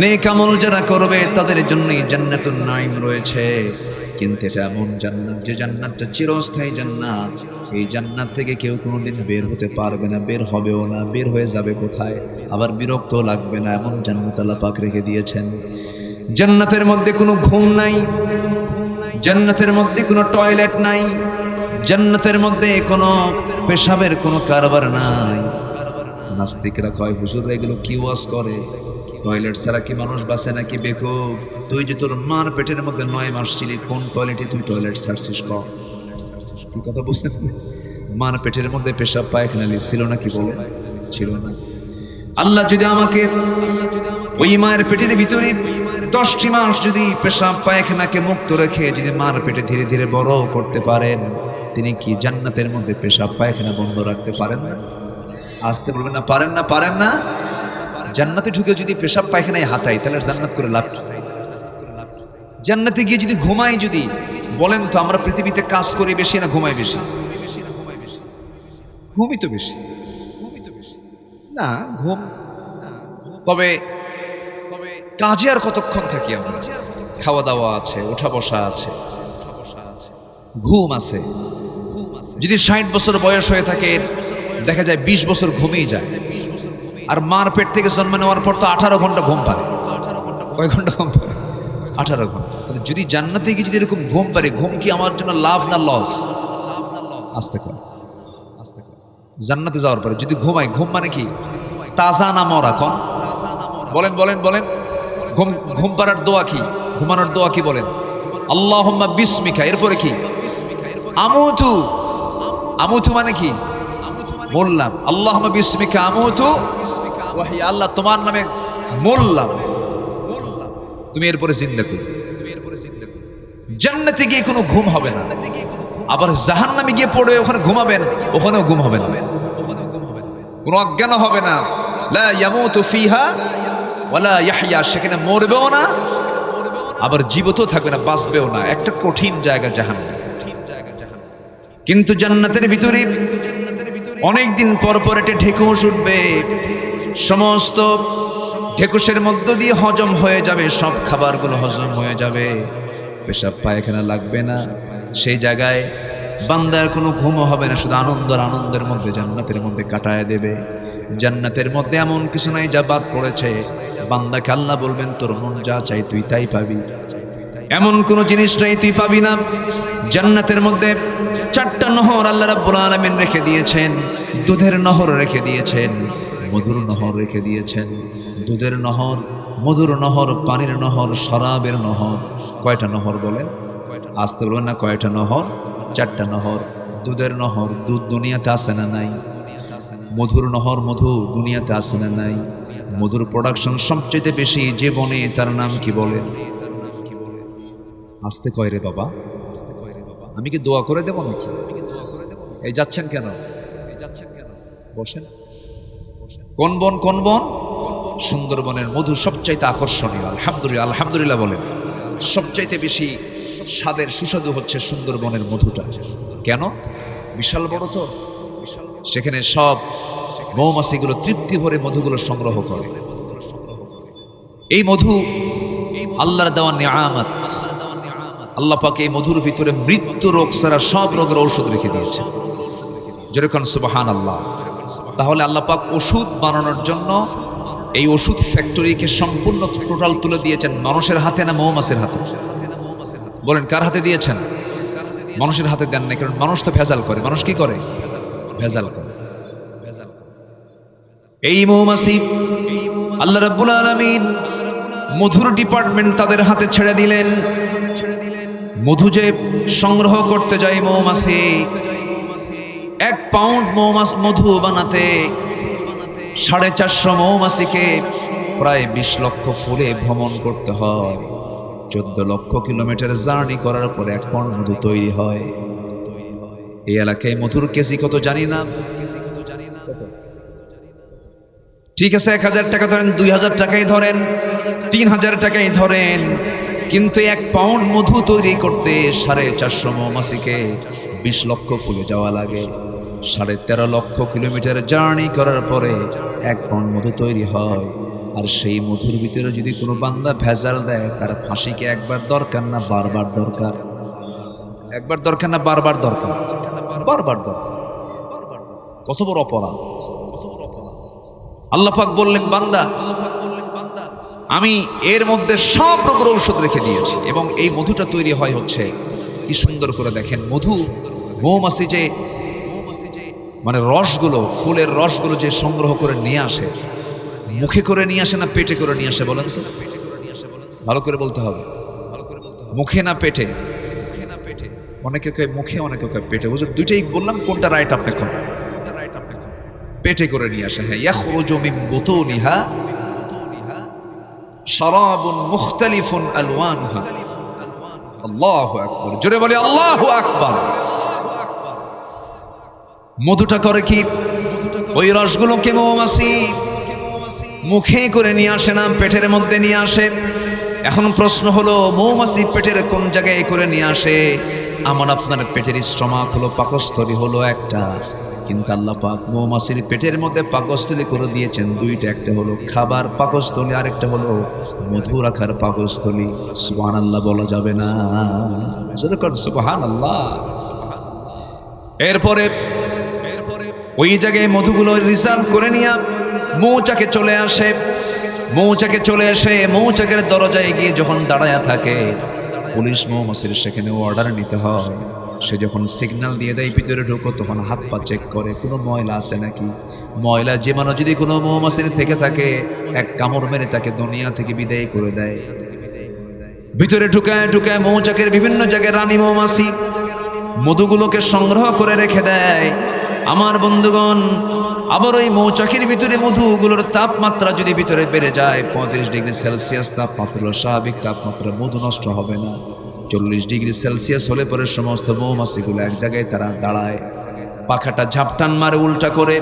নেক আমল যারা করবে, তাদের জন্যই জান্নাতুন নাঈম রয়েছে। কিন্তু এটা এমন জান্নাত যে জান্নাতটা চিরস্থায়ী জান্নাত। এই জান্নাত থেকে কেউ কোনোদিন বের হতে পারবে না, বের হবেও না। বের হয়ে যাবে কোথায়? আবার বিরক্ত লাগবে না, এমন জান্নাত আল্লাহ পাক রেখে দিয়েছেন। জান্নাতের মধ্যে কোনো ঘুম নাই, জান্নাতের মধ্যে কোনো টয়লেট নাই, জান্নাতের মধ্যে কোনো পেশাবের কোনো কারবার নাই। নাস্তিকরা কয় হুজুররা এগুলো কি ওয়াজ করে? টয়লেট ছাড়া কি মানুষ বাঁচে নাকি? বেকুব, তুই যে তোর মার পেটের মধ্যে 9 মাস ছিলি, কোন টয়লেটে তুই টয়লেট ছাড়ছিস? কি কথা বলছিস? মার পেটের মধ্যে পেশাব পায়খানা ছিল নাকি? বলে ছিল না। আল্লাহ যদি আমাকে ওই মায়ের পেটের ভিতরে 10টি মাস যদি পেশাব পায়খানাকে মুক্ত রেখে যদি মার পেটে ধীরে ধীরে বড় করতে পারেন, তিনি কি জান্নাতের মধ্যে পেশাব পায়খানা বন্ধ রাখতে পারেন না? আসতে বলবেন না পারেন না? পারেন না? জান্নাতে ঢুকে যদি পেশাব পায়খানায় হাতাই, তাহলে জান্নাত করে লাভ কি? জান্নাতে গিয়ে যদি ঘুমাই, যদি বলেন তো আমরা পৃথিবীতে কাজ করি বেশি না ঘুমাই বেশি? ঘুমই তো বেশি না, ঘুম। তবে কাজে আর কতক্ষণ থাকি আমরা? খাওয়া দাওয়া আছে, ওঠা বসা আছে, ঘুম আছে। যদি 60 বছর বয়স হয়ে থাকে, দেখা যায় 20 বছর ঘুমিয়ে যায়। আর মার পেট থেকে জন্ম নেওয়ার পর তো 18 ঘন্টা ঘুম পারে। কয় ঘন্টা ঘুম পারে? 18 ঘন্টা। তাহলে যদি জান্নাতে গিয়ে যদি এরকম ঘুম পারে, ঘুম কি আমার জন্য লাভ না লস? আস্তে কর। জান্নাতে যাওয়ার পরে যদি ঘুমাই, ঘুম মানে কি? তাজা না মরা? কম বলেন বলেন বলেন। ঘুম পাড়ার দোয়া কি? ঘুমানোর দোয়া কি বলেন? আল্লাহুম্মা বিসমিকা। এরপরে কি? আমুতু। আমুতু মানে কি? বললাম আল্লাহুম্মা বিসমিকা আমুতু ওয়া হিয়া। আল্লাহ তোমার নামে মরলাম, তুমি এরপরে জিন্দা করো। জান্নাতে গিয়ে কোনো ঘুম হবে না। আবার জাহান্নামে গিয়ে পড়বে, ওখানে ঘুমাবেন, ওখানেও ঘুম হবে না, কোনো অজ্ঞান হবে না। লা ইয়ামুতু ফিহা ওয়ালা ইয়াহইয়া। সেখানে মরবেও না, আবার জীবিত থাকবে না, বাঁচবেও না। একটা কঠিন জায়গা জাহান্নাম। কিন্তু জান্নাতের ভিতরে অনেকদিন পর পর একটা ঢেকুশ উঠবে। সমস্ত ঢেকুশের মধ্য দিয়ে হজম হয়ে যাবে, সব খাবারগুলো হজম হয়ে যাবে, পেশাব পায়খানা লাগবে না। সেই জায়গায় বান্দার কোনো ঘুমও হবে না, শুধু আনন্দের মধ্যে জান্নাতের মধ্যে কাটায় দেবে। জান্নাতের মধ্যে এমন কিছু নাই যা বাদ পড়েছে। বান্দাকে আল্লাহ বলবেন তোর মন যা চাই তুই তাই পাবি, এমন কোন জিনিস নাই তুই পাবি না। জান্নাতের মধ্যে 4টা নহর আল্লাহ রাব্বুল আলামিন রেখে দিয়েছেন। দুধের নহর রেখে দিয়েছেন, মধুর নহর রেখে দিয়েছেন। দুধের নহর, মধুর নহর, পানির নহর, শরাবের নহর। কয়টা নহর বলেন? আসতে বলবেন না কয়টা নহর? 4টা নহর। দুধের নহর, দুধ দুনিয়াতে আসে না নাই? মধুর নহর, মধু দুনিয়াতে আসে না নাই? মধুর প্রোডাকশন সবচেয়ে বেশি যে বনে, তার নাম কি বলে? আসতে কয় রে বাবা? আমি কি দোয়া করে দেব নাকি? এই যাচ্ছেন কেন? বসেন। কোন বন? কোন বন? সুন্দরবনের মধু সবচাইতে আকর্ষণীয়। আলহামদুলিল্লাহ, আলহামদুলিল্লাহ বলেন। সবচাইতে বেশি স্বাদের সুস্বাদু হচ্ছে সুন্দরবনের মধুটা। কেন? বিশাল বড় তো, সেখানে সব মৌমাছিগুলো তৃপ্তি ভরে মধুগুলো সংগ্রহ করে। এই মধু আল্লাহর দেওয়া নিয়ামত। আল্লাহ পাক এই মধুর ভিতরে মৃত্যু রোগ ছাড়া সব রোগের ঔষধ রেখে দিয়েছে। যেরকম সুবহানাল্লাহ। তাহলে আল্লাহ পাক ওষুধ বানানোর জন্য এই ওষুধ ফ্যাক্টরিকে সম্পূর্ণ টোটাল তুলে দিয়েছেন মানুষের হাতে না মৌমাছির হাতে? বলেন কার হাতে দিয়েছেন? মানুষের হাতে দেন না, কারণ মানুষ তো ভেজাল করে। মানুষ কি করে? ভেজাল করে। এই মৌমাছি আল্লাহ রাব্বুল আলামিন মধুর ডিপার্টমেন্ট তাদের হাতে ছেড়ে দিলেন। মধু যে সংগ্রহ করতে যায় মৌমাছি, 1 পাউন্ড মধু বানাতে 450 মৌমাছিকে প্রায় 20 লক্ষ ফুলে ভ্রমণ করতে হয়। 14 লক্ষ কিলোমিটার জার্নি করার পরে 1 পাউন্ড মধু তৈরি হয়। এই এলাকায় মধুর কেজি কত জানি না। ঠিক আছে, 1000 টাকা ধরেন, 2000 টাকাই ধরেন, 3000 টাকাই ধরেন, কিন্তু 1 পাউন্ড মধু তৈরি করতে 450 মৌমাছিকে 20 লক্ষ ফুলে যাওয়া লাগে। 13.5 লক্ষ কিলোমিটার জার্নি করার পরে 1 পাউন্ড মধু তৈরি হয়। আর সেই মধুর ভিতরে যদি কোনো বান্দা ভেজাল দেয়, তার ফাঁসিকে একবার দরকার না বারবার দরকার? একবার দরকার না বারবার দরকার? বারবার দরকার। কত বড় অপরাধ! আল্লাহ পাক বললেন, বান্দা আমি এর মধ্যে সব রোগের ঔষধ রেখে দিয়েছি। এবং এই মধুটা তৈরি হয় হচ্ছে কি সুন্দর করে দেখেন। মধু মৌমাছি যে মানে রসগুলো, ফুলের রসগুলো যে সংগ্রহ করে নিয়ে আসে, মুখে করে নিয়ে আসে না পেটে করে নিয়ে আসে বলেন তো? ভালো করে বলতে হবে। মুখে না পেটে? অনেকে কয় মুখে, অনেকে কয় পেটে। বুঝুন, দুইটাই বললাম, কোনটা রাইট আপনি কোন? পেটে করে নিয়ে আসে। হ্যাঁ, ইয়াখরুজু মিন বুতুনিহা শারাবুন মুখতালিফুন আলওয়ানুহা। আল্লাহু আকবার, জোরে বলি আল্লাহু আকবার। মধুটা করে কি? ওই রসগুলোকে মৌমাছি মুখে করে নিয়ে আসে না পেটের মধ্যে নিয়ে আসে। এখন প্রশ্ন হলো, মৌমাছি পেটের কোন জায়গায় করে নিয়ে আসে? আমার আপনার পেটের স্টমাক হলো, পাকস্থলী হলো একটা, কিন্তু আল্লাহ পাক মৌমাছির পেটের মধ্যে পাকস্থলী করে দিয়েছেন দুইটা। একটা হলো খাবার পাকস্থলী, আরেকটা হলো মধু রাখার পাকস্থলী। সুবহানাল্লাহ বলা যাবে না? সুবহানাল্লাহ। এরপরে ওই জায়গায় মধুগুলো রিজার্ভ করে নিয়ে মৌচাকে চলে আসে। মৌচাকে চলে এসে মৌচাকের দরজায় গিয়ে যখন দাঁড়ায়া থাকে, পুলিশ মৌমাছির সেখানে অর্ডার নিতে হয়। সে যখন সিগন্যাল দিয়ে দেয় ভিতরে ঢোকো, তখন হাত পা চেক করে কোনো ময়লা আছে নাকি। ময়লা জীবাণু যদি কোনো মৌমাছির থেকে থাকে, 1 কামড় মেরে তাকে দুনিয়া থেকে বিদায় করে দেয়। ভিতরে ঢুকায় ঢুকায় মৌচাকের বিভিন্ন জায়গায় রানী মৌমাছি মধুগুলোকে সংগ্রহ করে রেখে দেয়। আমার বন্ধুগণ, আবার ওই মৌচাকের ভিতরে মধুগুলোর তাপমাত্রা যদি ভিতরে বেড়ে যায় 35 ডিগ্রি সেলসিয়াস তাপমাত্রা, স্বাভাবিক তাপমাত্রা, মধু নষ্ট হবে না। 40 ডিগ্রি সেলসিয়াস হলে পরে সমস্ত মৌমাছিগুলো এক জায়গায় তারা দাঁড়ায়, পাখাটা ঝাপটান মারে উল্টা করে,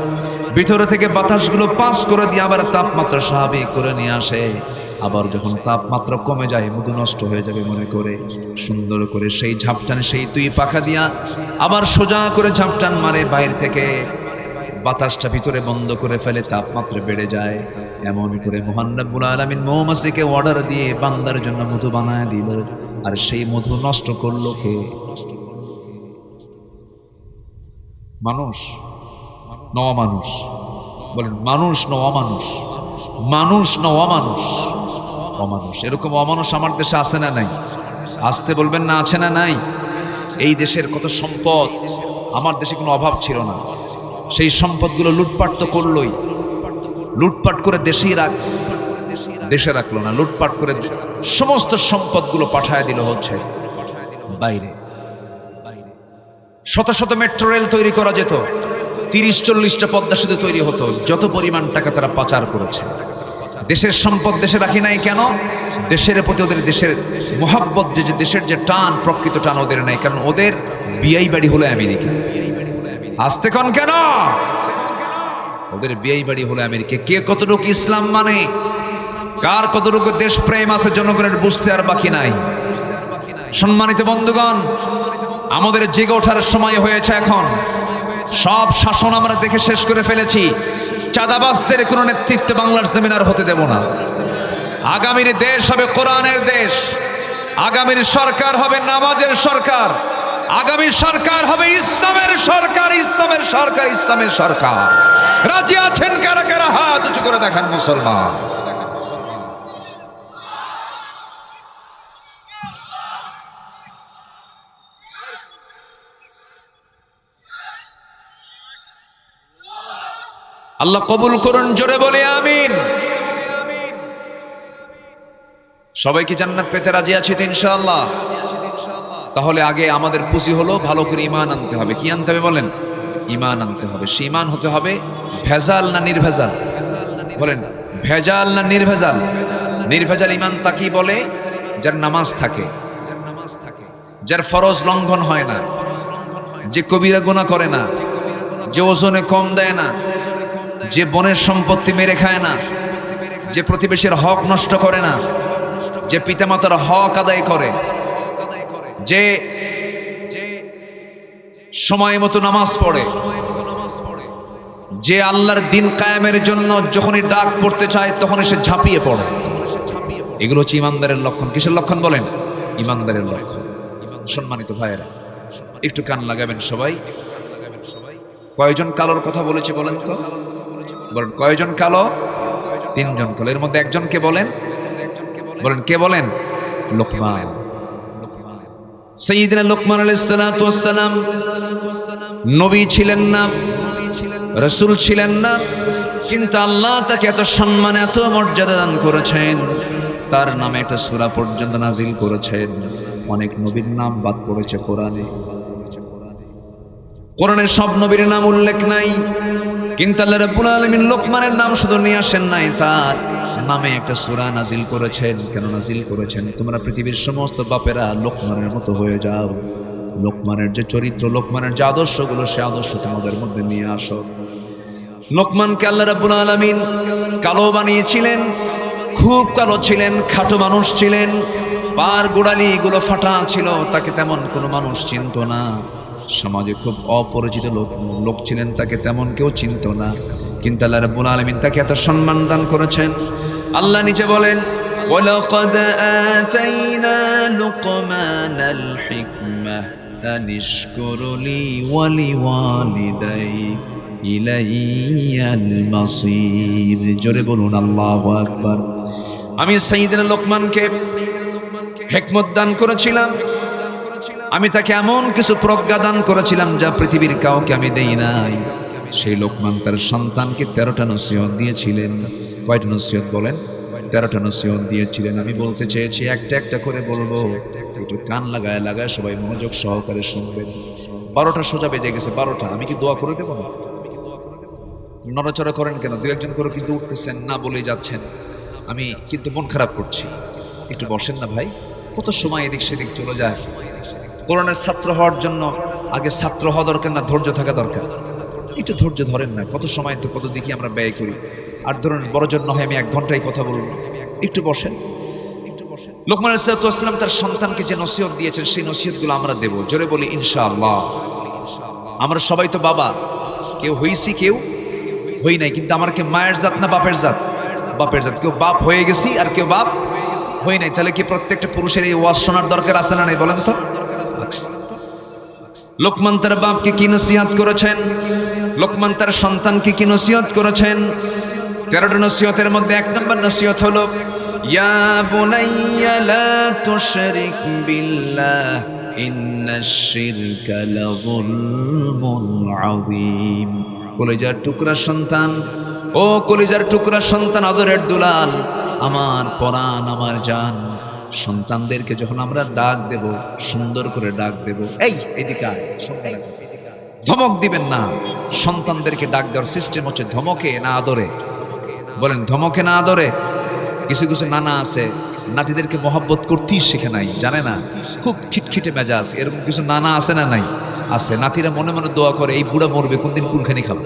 ভিতরে থেকে বাতাসগুলো পাস করে দিয়ে আবার তাপমাত্রা স্বাভাবিক করে নিয়ে আসে। আবার যখন তাপমাত্রা কমে যায়, মধু নষ্ট হয়ে যাবে মনে করে সুন্দর করে সেই ঝাপটান, সেই 2 পাখা দিয়া আবার সোজা করে ঝাপটান মারে, বাইরে থেকে বাতাসটা ভিতরে বন্ধ করে ফেলে, তাপমাত্রা বেড়ে যায়। এমন করে মহান রব্বুল আলামিন মৌমাছিকে অর্ডার দিয়ে বান্দার জন্য মধু বানায় দিল। আর সেই মধু নষ্ট করলো কে? মানুষ না অমানুষ? বলেন মানুষ না অমানুষ? মানুষ না অমানুষ? অমানুষ। এরকম অমানুষ আমার দেশে আছে না নাই? আসতে বলবেন না, আছে না নাই? এই দেশের কত সম্পদ, আমার দেশে কোনো অভাব ছিল না। সেই সম্পদগুলো লুটপাট তো করলোই, লুটপাট করে দেশে রাখলো না, লুটপাট করে সমস্ত সম্পদগুলো পাঠায় দিল হচ্ছে বাইরে। শত শত মেট্রো রেল তৈরি করা যেত, 30-40টা পদ্মা সেতু তৈরি হতো। যত পরিমাণ টাকা তারা পাচার করেছে, দেশের সম্পদ দেশে রাখি নাই কেন? দেশের প্রতি ওদের দেশের মোহাব্বত, যে দেশের যে টান, প্রকৃত টান ওদের নাই, কারণ ওদের বিয়াই বাড়ি হলো আমেরিকা। আসতে কন কেন? ওদের বিয়াই বাড়ি হলো আমেরিকা। কে কতটুকু ইসলাম মানে, কার কতটুকু দেশপ্রেম আছে জনগণের বুঝতে আর বাকি নাই। সম্মানিত বন্ধুগণ, আমাদের জেগে ওঠার সময় হয়েছে এখন। সব শাসন আমরা দেখে শেষ করে ফেলেছি। চাঁদাবাজদের কোনো নেতৃত্বে বাংলার জমিন আর হতে দেব না। আগামীর দেশ হবে কোরআনের দেশ, আগামীর সরকার হবে নামাজের সরকার, আগামী সরকার হবে ইসলামের সরকার, ইসলামের সরকার, ইসলামের সরকার। রাজি আছেন কারা কারা? হাত উঁচু করে দেখান মুসলমান। আল্লাহ কবুল করুন, জোরে বলে আমিন। সবাই কি জান্নাত পেতে রাজি আছে তো ইনশাআল্লাহ? তাহলে আগে আমাদের পুঁজি হলো ভালো করে ঈমান আনতে হবে। কি আনতে হবে বলেন? ঈমান আনতে হবে। সে ঈমান হতে হবে ভেজাল না নির্ভেজাল? বলেন, ভেজাল না নির্ভেজাল? নির্ভেজাল ঈমান তাকেই বলে যার নামাজ থাকে, যার ফরজ লঙ্ঘন হয় না, যে কবিরা গুনাহ করে না, যে ওজনে কম দেয় না, যে বনের সম্পত্তি মেরে খায় না, যে প্রতিবেশীর হক নষ্ট করে না, যে পিতামাতার হক আদায় করে, যে সময় মতো নামাজ পড়ে, যে আল্লাহর দিন কায়েমের জন্য যখনই ডাক পড়তে চায় তখনই সে ঝাঁপিয়ে পড়ে। এগুলো হচ্ছে ইমানদারের লক্ষণ। কিসের লক্ষণ বলেন? ইমানদারের লক্ষণ। সম্মানিত ভাইয়েরা, একটু কান লাগাবেন সবাই। কয়জন কালোর কথা বলেছে বলেন তো? বলেন, কয়জন কালো? 3 জন কালো। এর মধ্যে একজনকে বলেন, বলেন কে বলেন? লোকমান। সাইয়্যিদনা লোকমান আলাইহিস সালাতু ওয়াস সালাম নবী ছিলেন না, রাসূল ছিলেন না, কিন্তু আল্লাহ তাকে এত সম্মান, এত মর্যাদা দান করেছেন, তার নামে একটা সূরা পর্যন্ত নাজিল করেছেন। অনেক নবীর নাম বাদ পড়েছে কোরআনে। কোরআনের সব নবীর নাম উল্লেখ নাই, কিন্তু আল্লাহ রাব্বুল আলামিন লোকমানের নাম শুধু নিয়ে আসেন নাই, তার নামে একটা সূরা নাজিল করেছেন। কেন নাজিল করেছেন? তোমরা পৃথিবীর সমস্ত বাপেরা লোকমানের মতো হয়ে যাও। লোকমানের যে চরিত্র, লোকমানের যে আদর্শগুলো, সে আদর্শ তোমাদের মধ্যে নিয়ে আসো। লোকমানকে আল্লাহ রাব্বুল আলামিন কালো বানিয়েছিলেন, খুব কালো ছিলেন, খাটো মানুষ ছিলেন, পার গোড়ালি গুলো ফাটা ছিল, তাকে তেমন কোনো মানুষ চিনত না। সমাজে খুব অপরিচিত লোক ছিলেন, তাকে তেমন কেউ চিনত না। কিন্তু আল্লাহ রাব্বুল আলামিন তাকে এত সম্মান দান করেছেন। আল্লাহ নিচে বলেন, ওয়ালাকাদ আতাইনা লুকমানাল হিকমাহ আনিশকুর লি ওয়া লিওয়ালিদাইক ইলাইয়াল মাসির। জোরে বলুন আল্লাহু আকবার। আমি সাইয়্যিদনা লোকমানকে হিকমত দান করেছিলাম, আমি তাকে এমন কিছু প্রজ্ঞা দান করেছিলাম যা পৃথিবীর কাউকে আমি দেই নাই। সেই লোকমান তার সন্তানকে 13টা নসিহত দিয়েছিলেন। কয়টা নসিহত বলেন? 13টা নসিহত দিয়েছিলেন। আমি বলতে চেয়েছি, একটা একটা করে বলবো, একটু কান লাগায় লাগায় সবাই মনোযোগ সহকারে শুনবেন। 12টা সোজা বেজে গেছে, 12টা। আমি কি দোয়া করে দেবো না? নড়াচড়া করেন কেন? 2-1 করে কিন্তু উঠতেছেন না, বলেই যাচ্ছেন। আমি কিন্তু মন খারাপ করছি। একটু বসেন না ভাই, কত সময় এদিক সেদিক চলে যায়। কোরআনের ছাত্র হওয়ার জন্য আগে ছাত্র হওয়া দরকার না, ধৈর্য থাকা দরকার। একটু ধৈর্য ধরেন না, কত সময় তো কত দিকে আমরা ব্যয় করি। আর ধরুন বড় জন্য হয় আমি 1 ঘন্টায় কথা বলবো, একটু বসেন। লোকমান আলাইহিস সালাম তার সন্তানকে যে নসিহত দিয়েছেন, সেই নসিহতগুলো আমরা দেব। জোরে বলি ইনশাআল্লাহ। আমরা সবাই তো বাবা, কেউ হইছি কেউ হই নাই, কিন্তু আমার কে মায়ের জাত না বাপের জাত? বাপের জাত। কেউ বাপ হয়ে গেছি আর কেউ বাপ হই নাই। তাহলে কি প্রত্যেকটা পুরুষের এই ওয়াজ শোনার দরকার আছে না নাই বলেন তো? লোকমান তার বাপকে কি নসিহত করেছেন? লোকমান তার সন্তানকে কি নসিহত করেছেন? 13টা নসিহতের মধ্যে 1 নম্বর নসিহত হলো, ইয়া বুনাইয়া লা তুশরিক বিল্লাহ ইন্নাশ শিরকা লাযুলমুন আযীম। কলিজার টুকরা সন্তান, ও কলিজার টুকরা সন্তান, আদরের দুলাল, আমার পরাণ, আমার জান, সন্তানদেরকে যখন আমরা ডাক দেব, সুন্দর করে ডাক দেব। এই এদিকে আয়, ধমক দিবেন না। সন্তানদেরকে ডাক দেওয়ার সিস্টেম হচ্ছে ধমকে না আদরে। বলেন, ধমকে না আদরে? কিছু কিছু নানা আছে নাতিদেরকে মহব্বত করতেই শেখে নাই, জানে না, খুব খিটখিটে মেজাজ। এরকম কিছু নানা আছে না নাই? আছে। নাতিরা মনে মনে দোয়া করে এই বুড়া মরবে, কোনদিন কুলখানি খাবো।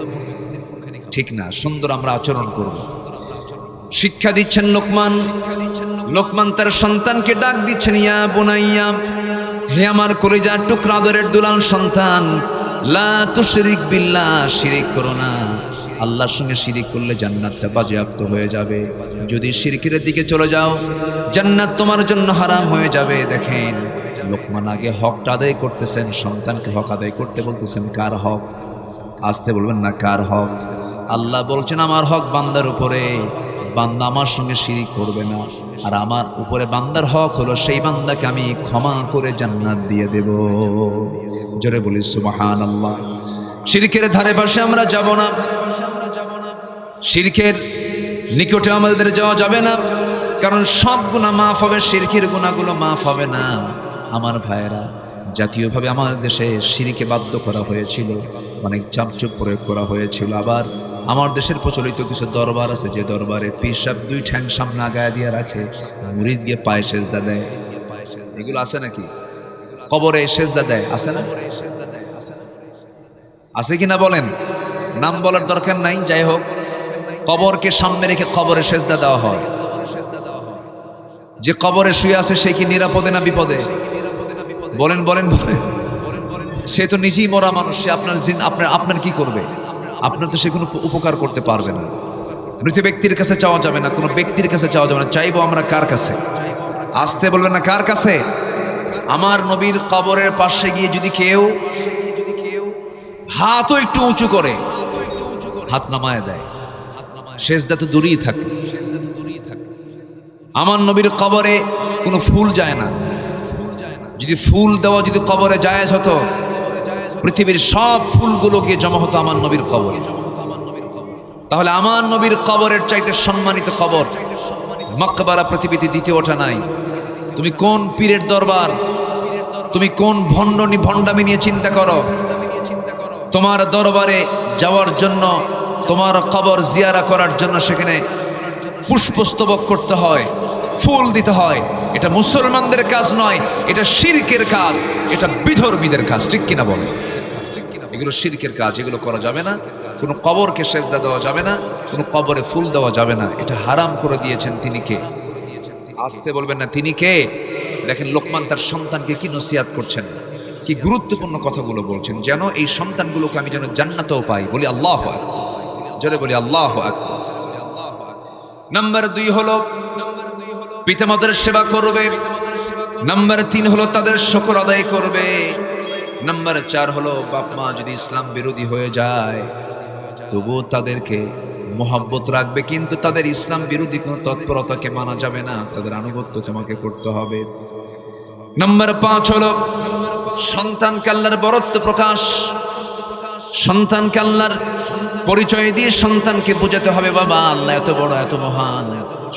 ঠিক না? সুন্দর আমরা আচরণ করব। শিক্ষা দিচ্ছেন লোকমান। লোকমান তার সন্তানকে ডাক দিচ্ছেন, ইয়া বুনাইয়া, হে আমার কলিজার টুকরা আদরের দুলাল সন্তান, লা তুশরিক বিল্লাহ, শিরিক করো না। আল্লাহর সঙ্গে শিরিক করলে জান্নাতটা বাজেয়াপ্ত হয়ে যাবে। যদি শিরকের দিকে চলে যাও জান্নাত তোমার জন্য হারাম হয়ে যাবে। দেখেন লোকমান আগে হকটা আদায় করতেছেন, সন্তানকে হক আদায় করতে বলতেছেন। কার হক? আসতে বলবেন না, কার হক? আল্লাহ বলছেন আমার হক বান্দার উপরে, বান্দা আমার সঙ্গে শিরিক করবে না। আর আমার উপরে বান্দার হক হলো সেই বান্দাকে আমি ক্ষমা করে জান্নাত দিয়ে দেব। জোরে বলি সুবহানাল্লাহ। শিরকের ধারে পাশে আমরা যাব না, শিরকের নিকটে আমাদের যাওয়া যাবে না, কারণ সব গুনাহ মাফ হবে, শিরকের গুনাহগুলো মাফ হবে না। আমার ভাইয়েরা, জাতীয়ভাবে আমাদের দেশে শিরকে বাধ্য করা হয়েছিল, অনেক চাপচুপ প্রয়োগ করা হয়েছিল। আবার আমার দেশের প্রচলিত কিছু দরবার আছে, যে দরবারে পীর সাহেব দুই ঠ্যাং সামনে আগায় দিয়ে রাখে, মুরিদ গিয়ে পায়ে সেজদা দেয়। এগুলো আছে নাকি? কবরে সেজদা দেয়, আছে না? আছে কিনা বলেন? নাম বলার দরকার নাই। যাই হোক, কবরকে সামনে রেখে কবরে সেজদা দেওয়া হয়। যে কবরে শুয়ে আছে সে কি নিরাপদে না বিপদে? বলেন বলেন বলেন। সে তো নিজেই মরা মানুষ, সে আপনার কি করবে? আপনার তো সে কোনো উপকার করতে পারবে না। মৃত ব্যক্তির কাছে চাওয়া যাবে না, কোনো ব্যক্তির কাছে চাওয়া যাবে না। চাইবো আমরা কার কাছে? আসতে বলবেন না, কার কাছে? আমার নবীর কবরের পাশে গিয়ে যদি কেউ হাতও একটু উঁচু করে, হাত নামায় দেয়, সেজদা তো দূরেই থাকে। আমার নবীর কবরে কোনো ফুল যায় না। যদি ফুল দেওয়া যদি কবরে জায়েজ হতো, পৃথিবীর সব ফুলগুলোকে জমা হতো আমার নবীর কবরে। তাহলে আমার নবীর কবরের চাইতে সম্মানিত কবর মাকবারা পৃথিবীতে দ্বিতীয়টা নাই। তুমি কোন পীরের দরবার, তুমি কোন ভণ্ডামি নিয়ে চিন্তা করো? তোমার দরবারে যাওয়ার জন্য, তোমার কবর জিয়ারা করার জন্য সেখানে পুষ্পস্তবক করতে হয়, ফুল দিতে হয়। এটা মুসলমানদের কাজ নয়, এটা শিরকের কাজ, এটা বিধর্মীদের কাজ। ঠিক কিনা বলে? এগুলো শিরকের কাজ, এগুলো করা যাবে না। কোনো কবরকে সেজদা দেওয়া যাবে না, কোনো কবরে ফুল দেওয়া যাবে না। এটা হারাম করে দিয়েছেন তিনি কে? আসতে বলবেন না, তিনি কে? দেখেন লোকমান তার সন্তানকে কি নসিহত করছেন, কি গুরুত্বপূর্ণ কথাগুলো বলছেন, যেন এই সন্তানগুলোকে আমি যেন জান্নাতেও পাই। বলি আল্লাহু আকবার, জোরে বলি আল্লাহু আকবার। নাম্বার 2 হলো পিতামাতার সেবা করবে। নাম্বার 3 হলো তাদের শুকর আদায় করবে। নাম্বার 4 হলো বাপ মা যদি ইসলাম বিরোধী হয়ে যায় তবুও তাদেরকে মোহাব্বত রাখবে, কিন্তু তাদের ইসলাম বিরোধী কোনো তৎপরতাকে মানা যাবে না, তাদের আনুগত্য তোমাকে করতে হবে। নাম্বার 5 হলো সন্তানকে আল্লাহর বরত্ব প্রকাশ, সন্তানকে আল্লাহর পরিচয় দিয়ে সন্তানকে বোঝাতে হবে বাবা আল্লাহ এত বড়, এত মহান,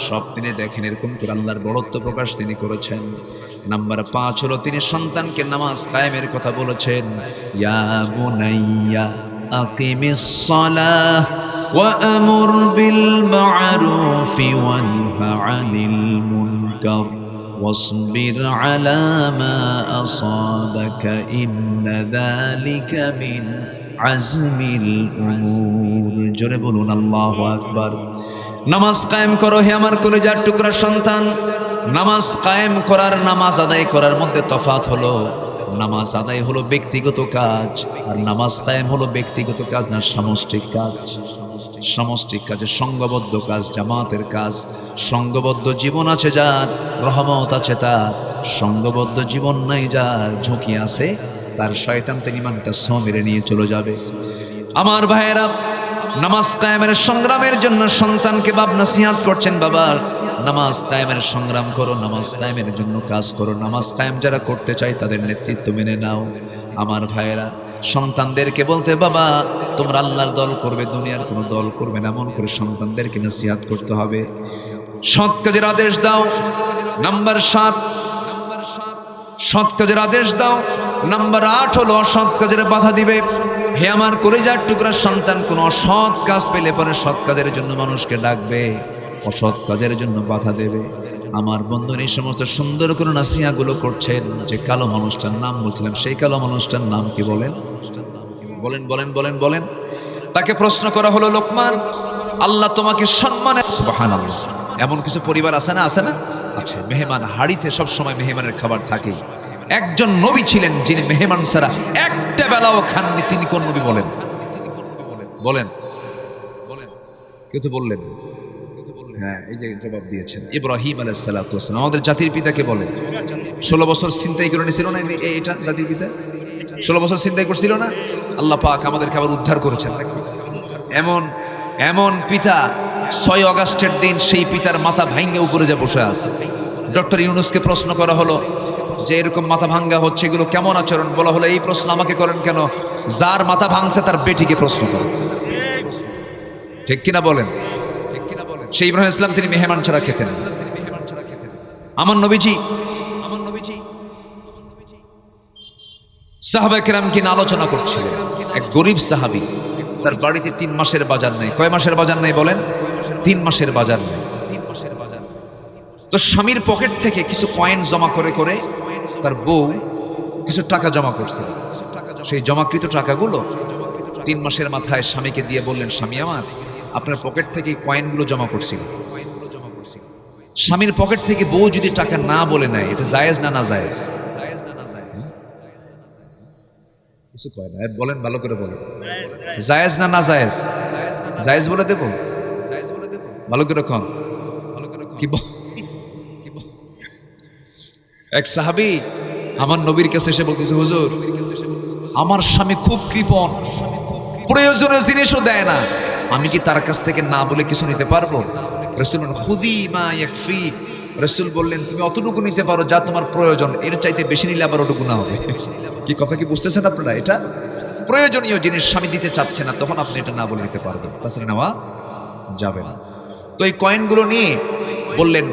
সব তিনি দেখেন। এরকম করে আল্লাহর বরত্ব প্রকাশ তিনি করেছেন। নাম্বার 5 হলো তিনি সন্তানকে নামাজ কায়েমের কথা বলেছেন। ইয়া বুনাইয়া আকিমিস সালাহ ওয়া আমুর বিল মা'রুফি ওয়ানহা আনিল মুনকার واصبر على ما أصابك إن ذلك من عزم الأمور। জোরে বলুন আল্লাহু আকবার। নামাজ কায়েম করো হে আমার কলিজার টুকরা সন্তান। নামাজ কায়েম করার, নামাজ আদায় করার মধ্যে তফাৎ হলো। নামাজ আদায় হলো ব্যক্তিগত কাজ, আর নামাজ কায়েম হলো ব্যক্তিগত কাজ না সামষ্টিক কাজ। সামষ্টিক কাজে সংঘবদ্ধ কাজ, জামাতের কাজ। সংঘবদ্ধ জীবন আছে যার, রহমত আছে তার। সংঘবদ্ধ জীবন নাই যার, ঝুঁকি আছে তার, শয়তান তার ইমানটা ছো মেরে নিয়ে চলে যাবে। আমার ভাইয়েরা, নামাজ কায়েমের সংগ্রামের জন্য সন্তানকে বাপ নসিহত করছেন, বাবা নামাজ কায়েমের সংগ্রাম করো, নামাজ কায়েমের জন্য কাজ করো। নামাজ কায়েম যারা করতে চায় তাদের নেতৃত্ব মেনে নাও। আমার ভাইয়েরা, সন্তানদেরকে বলতে বাবা তোমরা আল্লাহর দল করবে, দুনিয়ার কোনো দল করবে না, এমন করে সন্তানদেরকে নসিহত করতে হবে। সৎ কাজের আদেশ দাও। নাম্বার 7 সৎ কাজের আদেশ দাও। নাম্বার 8 হলো অসৎ কাজের বাধা দিবে। হে আমার কলিজার টুকরা সন্তান, কোন অসৎ কাজ পেলে পরে সৎ কাজের জন্য মানুষকে ডাকবে। অসৎ কাজের জন্য বাধা দেবে। আমার বন্ধু এই সমস্ত সুন্দর করে নাসিহাগুলো করছেন। যে কালো মানুষটার নাম বলছিলাম, সেই কালো মানুষটার নাম কি বলেন? বলেন বলেন বলেন বলেন। তাকে প্রশ্ন করা হলো, লোকমান, আল্লাহ তোমাকে সম্মানে, সুবহানাল্লাহ, এমন কিছু পরিবার আছে না? আছে না? আচ্ছা, মেহমান হাড়িতে সব সময় মেহমানের খাবার থাকে। একজন নবী ছিলেন যিনি মেহমান ছাড়া একটা বেলাও খাননি। তিনি কোন নবী বলেন? বলেন বলেন। কেউ তো বললেন। হ্যাঁ, এই যে জবাব দিয়েছেন, ইব্রাহিম আলাইহিস সালাতু ওয়াস সালাম। আমাদের জাতির পিতাকে বলে 16 বছর ছিনতাই করে নিছিল না এটা জাতির পিতা? 16 বছর ছিনতাই করছিল না? আল্লাহ পাক আমাদেরকে আবার উদ্ধার করেছেন। এমন এমন পিতা, 6 আগস্টের দিন সেই পিতার মাথা ভাঙ্গে উপরে যা বসে আছে। ডক্টর ইউনূসকে প্রশ্ন করা হলো যে এরকম মাথা ভাঙ্গা হচ্ছে, এগুলো কেমন আচরণ? বলা হলো, এই প্রশ্ন আমাকে করেন কেন? যার মাথা ভাঙছে তার বেটিকে প্রশ্ন করেন। ঠিক কিনা বলেন? সেই ইব্রাহিম ইসলাম তিনি মেহমান ছাড়া খেতেন। আমার নবীজি সাহাবায়ে কেরামকে নিয়ে আলোচনা করছিলেন। এক গরিব সাহাবী, তার বাড়িতে 3 মাসের বাজার নেই। কয় মাসের বাজার নেই বলেন? 3 মাসের বাজার নেই। তো স্বামীর পকেট থেকে কিছু কয়েন জমা করে করে তার বউ কিছু টাকা জমা করছিল। সেই জমাকৃত টাকাগুলো 3 মাসের মাথায় স্বামীকে দিয়ে বললেন, স্বামী আমার, আপনার পকেট থেকে কয়েনগুলো জমা করছিল। স্বামীর পকেট থেকে বউ যদি টাকা না বলে নেয়, এটা জায়েজ না না জায়েজ? কিছু কয় না, বলেন, ভালো করে বলেন। জায়েজ না না জায়েজ? জায়েজ বলে দেব? ভালো করে কন। কি এক সাহাবী আমার নবীর কাছে এসে বলতেছে, হুজুর, আমার স্বামী খুব কৃপণ, প্রয়োজনীয় জিনিসও দেয় না, আমি কি তার কাছ থেকে না বলে কিছু নিতে পারবো? রাসূল বললেন, খুযি মা ইয়াকফিক। রাসূল বললেন, তুমি অতটুকু নিতে পারো যা তোমার প্রয়োজন, এর চাইতে বেশি নিলে আবার ওটুকু না হবে। কি কথা কি বুঝতেছেন আপনারা? এটা প্রয়োজনীয় জিনিস স্বামী দিতে চাচ্ছে না, তখন আপনি এটা না বলে নিতে পারবেন, তাছাড়া নেওয়া যাবে না। তো এই কয়েনগুলো নিয়ে বললেন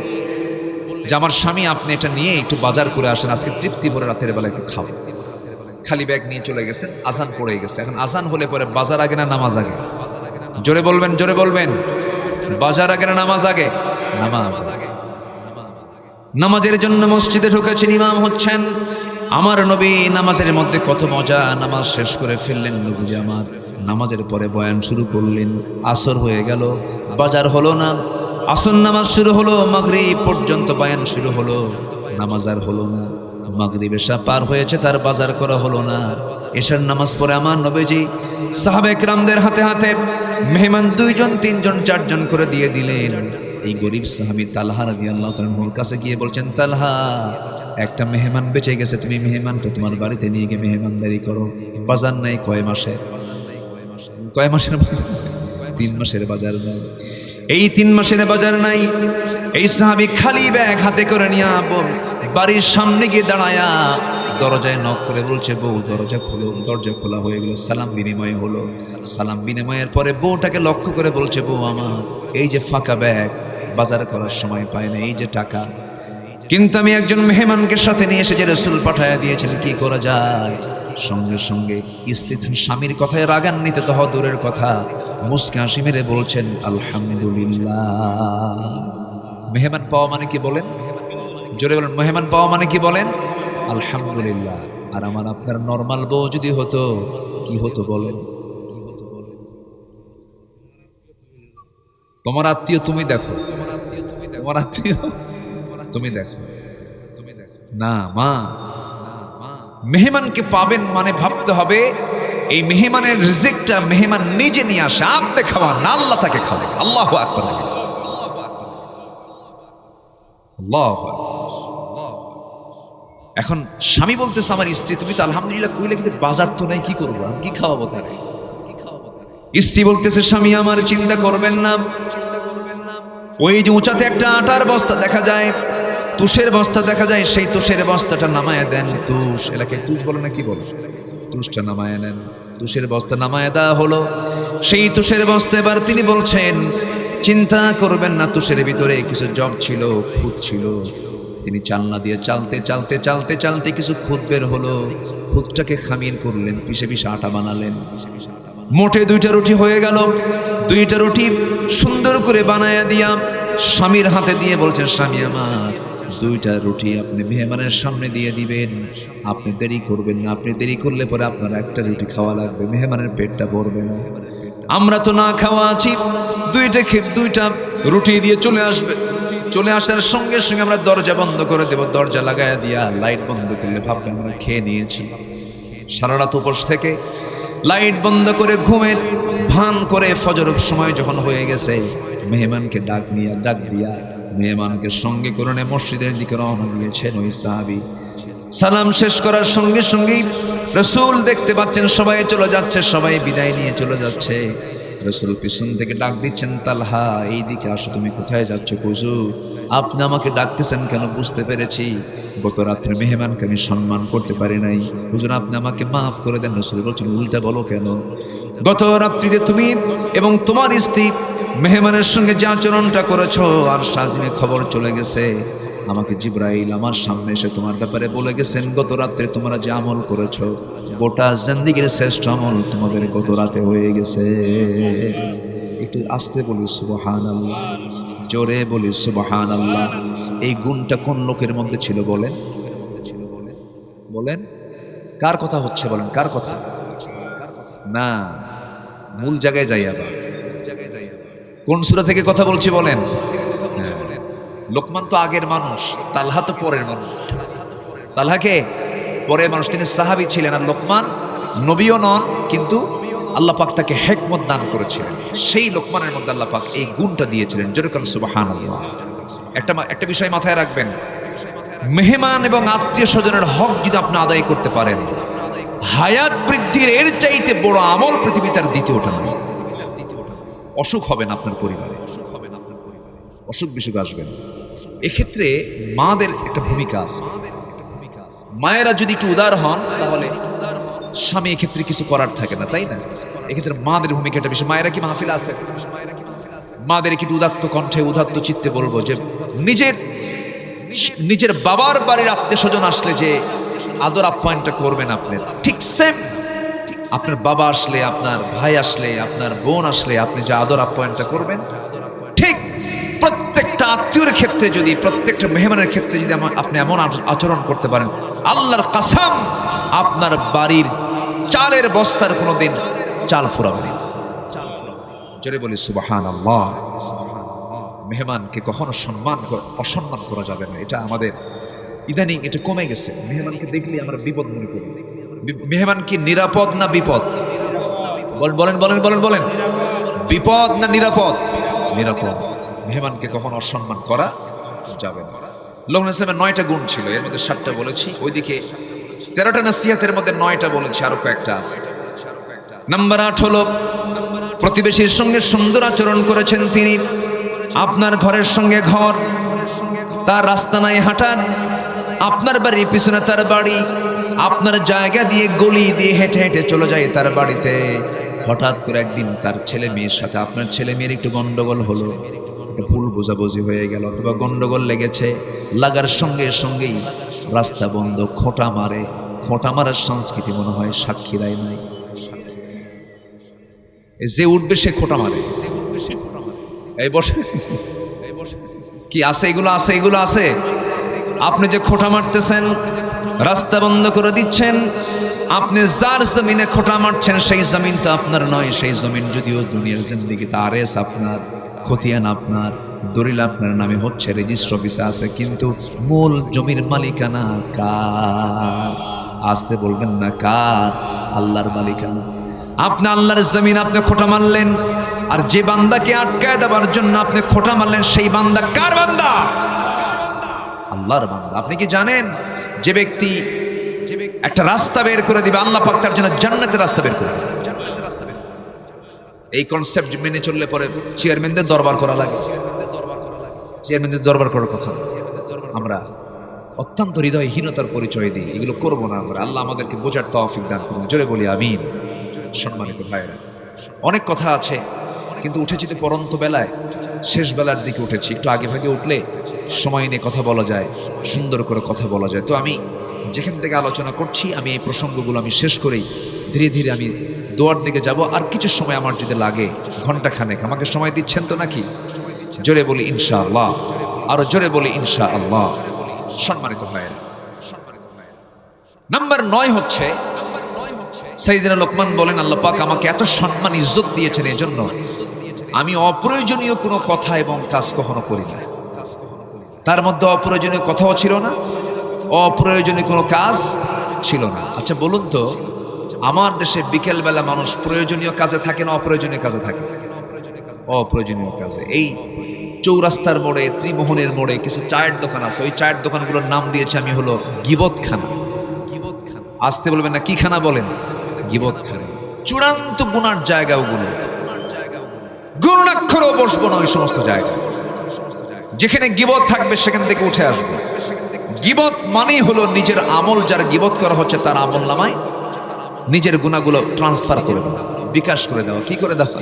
যে আমার স্বামী, আপনি এটা নিয়ে একটু বাজার করে আসেন, আজকে তৃপ্তি ভরে রাতের বেলা একটু খাবো। খালি ব্যাগ নিয়ে চলে গেছেন। আজান পড়ে গেছে। এখন আজান হলে পরে বাজার আগে না নামাজ আগে? জোরে বলবেন, জোরে বলবেন। বাজার আগে না নামাজ আগে? নামাজ। নামাজের জন্য মসজিদে ঢুকেছেন, ইমাম হচ্ছেন। আমার নবী নামাজের মধ্যে কত মজা, নামাজ শেষ করে ফেললেন নবীজি আমার। নামাজের পরে বয়ান শুরু করলেন। আসর হয়ে গেল, বাজার হলো না। আসর নামাজ শুরু হলো, মাগরিব পর্যন্ত বয়ান শুরু হলো, নামাজ আর হলো না। মাগরিব এশা পার হয়েছে, তার বাজার করা হলো না। এশার নামাজ পড়ে আমার নবীজি সাহাবায়ে কেরামদের হাতে হাতে মেহমান 2 জন 3 জন 4 জন করে দিয়ে দিলেন। এই গরিব সাহাবী তালহা রাদিয়াল্লাহু তাআলার কাছে গিয়ে বলছেন, তালহা, একটা মেহমান বেঁচে গেছে, তুমি মেহমানটা তোমার বাড়িতে নিয়ে গিয়ে মেহমানদারি করো। বাজার নাই কয় মাসে? কয় মাসের বাজার? 3 মাসের বাজার নাই। এই 3 মাসের বাজার নাই। এই সাহাবী খালি ব্যাগ হাতে করে নিয়ে বাড়ির সামনে গিয়ে দাঁড়ায়া দরজায় নক করে বলছে, বউ দরজা খোলো। দরজা খোলা হয়ে গেল, সালাম বিনিময় হলো। সালাম বিনিময়ের পরে বউটাকে লক্ষ্য করে বলছে, বউ আমার, এই যে ফাঁকা ব্যাগ, বাজার করার সময় পায় না, এই যে টাকা, কিন্তু আমি একজন মেহমানকে সাথে নিয়ে এসে যে রাসূল পাঠায়া দিয়েছেন, কি করা যায়? সঙ্গে সঙ্গে স্ত্রী স্বামীর কথায় রাগান্বিত তো হওয়া দূরের কথা, মুস্কি হাসি মেরে বলছেন, আলহামদুলিল্লাহ। মেহমান পাওয়া মানে কি বলেন? জোরে বলেন, মেহমান পাওয়া মানে কি বলেন? আলহামদুলিল্লাহ। আর আমার আপনার নরমাল বউ যদি হতো, কি হতো বলেন? তোমার আত্মীয় তুমি দেখো, তোমার আত্মীয় তুমি দেখো। না মা, মেহমানকে পাবেন মানে ভাবতে হবে এই মেহমানের রিজিকটা মেহমান নিজে নিয়ে আসে, আপনি খাওয়ান না, আল্লাহ তাকে খাওয়ান। আল্লাহু আকবার। আল্লাহু আকবার। এখন স্বামী বলতেছে, আমার স্ত্রী, তুমি তো আলহামদুলিল্লাহ কইলে, কিন্তু বাজার তো নাই, কি করবো, আমি কি খাওয়াবো তারে? স্ত্রী বলতেছে, স্বামী আমার, চিন্তা করবেন না, ওই যে উঁচাতে একটা আটার বস্তা দেখা যায়, তুষের বস্তা দেখা যায়, সেই তুষের বস্তাটা নামায় দেন। তুষ এলাকায় তুষ বলো না, কি বলো? তুষটা নামায় নেন। তুষের বস্তা নামায় দেওয়া হলো। সেই তুষের বস্তা এবার তিনি বলছেন, চিন্তা করবেন না, তুষের ভিতরে কিছু জব ছিল, খুদ ছিল। তিনি চালনা দিয়ে চালতে চালতে চালতে চালতে কিছু খুদ বের হলো। খুদটাকে খামির করলেন, পিষে পিষে আটা বানালেন। মোটে 2টা রুটি হয়ে গেল। 2টা রুটি সুন্দর করে বানায়া দিয়া স্বামীর হাতে দিয়ে বলছেন, স্বামী আমার, 2টা রুটি আপনি মেহমানের সামনে দিয়ে দিবেন, আপনি দেরি করবেন না, আপনি দেরি করলে পরে আপনার 1টা রুটি খাওয়া লাগবে, মেহমানের পেটটা ভরবে না। আমরা তো না খাওয়া আছি, 2টা রুটি দিয়ে চলে আসবে, চলে আসার সঙ্গে সঙ্গে আমরা দরজা বন্ধ করে দেব, দরজা লাগায়া দিয়া লাইট বন্ধ করলে ভাববে আমরা খেয়ে নিয়েছি। সারা রাত উপোস থেকে লাইট বন্ধ করে ঘুমের ভান করে ফজরের সময় যখন হয়ে গেছে, মেহমানকে ডাক দিয়া মেহমানকে সঙ্গে করে নিয়ে মসজিদের দিকে রওনা দিয়েছেন ওই সাহাবী। সালাম শেষ করার সঙ্গে সঙ্গেই রাসূল দেখতে পাচ্ছেন সবাই চলে যাচ্ছে, সবাই বিদায় নিয়ে চলে যাচ্ছে। রাসূল পিছন থেকে ডাক দিচ্ছেন, তালহা এইদিকে আসো, তুমি কোথায় যাচ্ছ? হুজুর আপনি আমাকে ডাকতেছেন কেন? বুঝতে পেরেছি গত রাত্রে মেহমানকে আমি সম্মান করতে পারি নাই, হুজুর আপনি আমাকে মাফ করে দেন। রাসূল বলছেন, উল্টা বলো কেন? গত রাত্রিতে তুমি এবং তোমার স্ত্রী মেহমানের সঙ্গে যে আচরণটা করেছো, আর সাজিমে খবর চলে গেছে, আমাকে জিবরাইল আমার সামনে এসে তোমার ব্যাপারে বলে গেছেন, গত রাত্রে তোমরা যে আমল করেছো, গোটা জিন্দেগীর শ্রেষ্ঠ আমল তোমাদের গত রাতে হয়ে গেছে। একটু আস্তে বলি সুবহানাল্লাহ, জোরে বলি সুবহানাল্লাহ। এই গুণটা কোন লোকের মধ্যে ছিল বলেন? বলেন কার কথা হচ্ছে? বলেন কার কথা? না, মূল জায়গায় যাই। আবার কোন সূরা থেকে কথা বলছি বলেন? লোকমান তো আগের মানুষ, তালহা তো পরের মানুষ। তালহাকে পরের মানুষ, তিনি সাহাবী ছিলেন। আর লোকমান নবীও নন, কিন্তু আল্লাহ পাক তাকে হিকমত দান করেছিলেন। সেই লোকমানের মধ্যে আল্লাহ পাক এই গুণটা দিয়েছিলেন। জোরে বলেন সুবহানাল্লাহ। একটা বিষয় মাথায় রাখবেন, মেহমান এবং আত্মীয় স্বজনের হক যদি আপনি আদায় করতে পারেন, হায়াত বৃদ্ধির এর চাইতে বড় আমল পৃথিবীতে আর দ্বিতীয়টা নয়। অসুখ হবে না আপনার পরিবারে, অসুখ বিসুখ আসবে না। এক্ষেত্রে মাদের একটা ভূমিকা আছে। মায়েরা যদি একটু উদার হন, তাহলে স্বামী এক্ষেত্রে কিছু করার থাকে না, তাই না? এক্ষেত্রে মাদের ভূমিকাটা বেশি। মায়েরা কি মাহফিল আছে? মাদের একটু উদাত্ত কণ্ঠে, উদাত্ত চিত্তে বলবো যে নিজের বাবার বাড়ির আত্মীয় স্বজন আসলে যে আদর আপ্যায়নটা করবেন আপনি, ঠিক সেম আপনার বাবা আসলে, আপনার ভাই আসলে, আপনার বোন আসলে আপনি যে আদর আপ্যায়নটা করবেন, ঠিক প্রত্যেকটা আত্মীয়ের ক্ষেত্রে যদি, প্রত্যেকটা মেহমানের ক্ষেত্রে যদি আপনি এমন আচরণ করতে পারেন, আল্লাহর কসম আপনার বাড়ির চালের বস্তার কোনোদিন চাল ফুরাবে না। জোরে বলি সুবহানাল্লাহ। মেহমানকে কখনো অসম্মান করা যাবে না। এটা আমাদের ইদানিং এটা কমে গেছে। মেহমানকে দেখলে আমরা বিপদ মনে করি। মেহমান কি নিরাপদ না বিপদ? বলেন বলেন বলেন বলেন, বিপদ না নিরাপদ? নিরাপদ। মেহমানকে কখনো অসম্মান করা যাবে না। লোকমান ইসলামের 9টা গুণ ছিল, এর মধ্যে 7টা বলেছি। ওইদিকে 13টা নসিহতের মধ্যে 9টা বলেছি, আরো কয়েকটা আছে। নাম্বার 8 হলো প্রতিবেশীর সঙ্গে সুন্দর আচরণ করেছেন তিনি। আপনার ঘরের সঙ্গে ঘর, তার রাস্তা নাই হাঁটার, আপনার বাড়ির পিছনে তার বাড়ি, আপনার জায়গা দিয়ে গলি দিয়ে হেঁটে হেঁটে চলে যায় তার বাড়িতে। হঠাৎ করে একদিন তার ছেলে মেয়ের সাথে আপনার ছেলে মেয়ের একটু গন্ডগোল হলো, ভুল বোঝাবুঝি হয়ে গেল অথবা গন্ডগোল লেগেছে, লাগার সঙ্গে সঙ্গেই রাস্তা বন্ধ, খোঁটা মারে। খোঁটা মারার সংস্কৃতি মনে হয় সাক্ষীরাই নাই। যে উঠবে সে খোঁটা মারে। এই বসে কি আছে? এগুলো আছে, এগুলো আছে। আপনি যে খোঁটা মারতেছেন, রাস্তা বন্ধ করে দিচ্ছেন, আপনি যার জমিনে খোঁটা মারছেন সেই জমিন তো আপনার নয়। সেই জমিন যদিও দুনিয়ার জিন্দেগিতে আরএস আপনার, খতিয়ান আপনার, দলিল আপনার নামে হচ্ছে, রেজিস্ট্রি অফিসে আছে, কিন্তু মূল জমির মালিকানা কার? আসতে বলবেন না কার? আল্লাহর মালিকানা। আপনি আল্লাহর জমিন আপনি খোঁটা মারলেন, আর যে বান্দাকে আটকায় দেওয়ার জন্য আপনি খোঁটা মারলেন, সেই বান্দা কার বান্দা? আল্লাহর বান্দা। আপনি কি জানেন যে ব্যক্তি একটা রাস্তা বের করে দিবে, আল্লাহ পাক তার জন্য জান্নাতের রাস্তা বের করে দিবে। এই কনসেপ্ট মেনে চললে পরে চেয়ারম্যানদের দরবার করা লাগে। চেয়ারম্যানদের দরবার করার কথা আমরা অত্যন্ত হৃদয়হীনতার পরিচয় দিই। এগুলো করবো না আমরা। আল্লাহ আমাদেরকে বোঝার তৌফিক দান করুন। জোরে বলি আমিন। সম্মানিত ভাইরা, অনেক কথা আছে, কিন্তু উঠেছি তো পরন্ত বেলায়, শেষ বেলার দিকে উঠেছি। একটু আগে ভাগে উঠলে সময় নিয়ে কথা বলা যায়, সুন্দর করে কথা বলা যায়। তো আমি যেখান থেকে আলোচনা করছি, আমি এই প্রসঙ্গগুলো আমি শেষ করেই ধীরে ধীরে আমি দোয়ার দিকে যাব। আর কিছু সময় আমার যদি লাগে, ঘন্টা খানেক আমাকে সময় দিচ্ছেন তো নাকি? জোরে বলি ইনশাআল্লাহ, আরো জোরে বলি ইনশাআল্লাহ। সম্মানিত ভাইয়েরা, নাম্বার 9 হচ্ছে সাইয়েদনা লোকমান বলেন, আল্লাহ পাক আমাকে এত সম্মান ইজ্জত দিয়েছেন এজন্য আমি অপ্রয়োজনীয় কোনো কথা এবং কাজ কখনো করি না। তার মধ্যে অপ্রয়োজনীয় কথাও ছিল না, অপ্রয়োজনীয় কোনো কাজ ছিল না। আচ্ছা বলুন তো, আমার দেশে বিকেলবেলা মানুষ প্রয়োজনীয় কাজে থাকে না অপ্রয়োজনীয় কাজে থাকে? অপ্রয়োজনীয় কাজে। এই চৌরাস্তার মোড়ে, ত্রিমোহনের মোড়ে কিছু চায়ের দোকান আছে, ওই চায়ের দোকানগুলোর নাম দিয়েছে আমি হলো গিবতখানা। আসতে বলবেন না, কি খানা বলেন? গিবতখানা। চূড়ান্ত গুনার জায়গা ওগুলো, গুণাক্ষরও বসবো না ওই সমস্ত জায়গা। যেখানে গিবত থাকবে সেখান থেকে উঠে আসবে। গিবত মানেই হলো নিজের আমল, যার গিবত করা হচ্ছে তার আমল নামায় নিজের গুনাহগুলো ট্রান্সফার করে দেওয়া, বিকাশ করে দেওয়া। কি করে দেওয়া?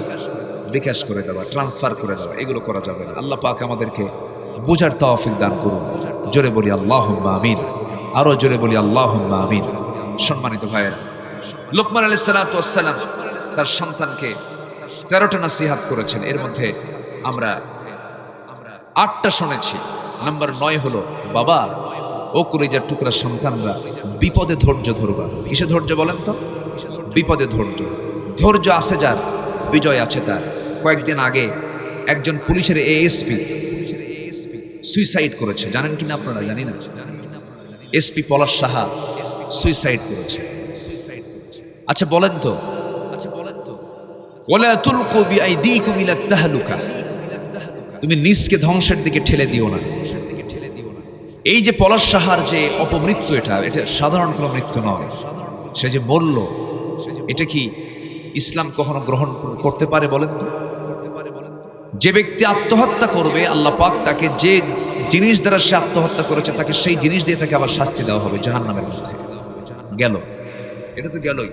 বিকাশ করে দেওয়া, ট্রান্সফার করে দেওয়া। এগুলো করা যাবে না। আল্লাহ পাক আমাদেরকে বুঝার তৌফিক দান করুন। জোরে বলি আল্লাহুম্মা আমিন, আরো জোরে বলি আল্লাহুম্মা আমিন। সম্মানিত ভাইয়েরা, লোকমান আলাইহিস সালাতু ওয়াস সালাম তার সন্তানকে 13টা নসিহত করেছেন। এর মধ্যে আমরা 8টা শুনেছি। নাম্বার 9 হলো, বাবা ও কলিজার টুকরা সন্তানরা, বিপদে ধৈর্য ধরবা। কিসে ধৈর্য বলেন তো? বিপদে ধৈর্য। ধৈর্য আছে যার, বিজয় আছে তার। কয়েকদিন আগে একজন পুলিশের এএসপি সুইসাইড করেছে, জানেন কিনা আপনারা? জানি না। এসপি পলাশ সাহা সুইসাইড করেছে। আচ্ছা বলেন তো, ওয়ালা তুলকু বিআইদিকুম ইলা তাহলুকা, তুমি নিজকে ধ্বংসের দিকে ঠেলে দিও না। এই যে পলাশ সাহার যে অপমৃত্যু, এটা সাধারণ কোনো মৃত্যু নয়। সে যে মরল, এটা কি ইসলাম কখনো গ্রহণ করতে পারে বলেন তো? যে ব্যক্তি আত্মহত্যা করবে, আল্লাহ পাক তাকে যে জিনিস দ্বারা সে আত্মহত্যা করেছে তাকে সেই জিনিস দিয়ে তাকে আবার শাস্তি দেওয়া হবে জাহান্নামের মধ্যে। গেল, এটা তো গেলই।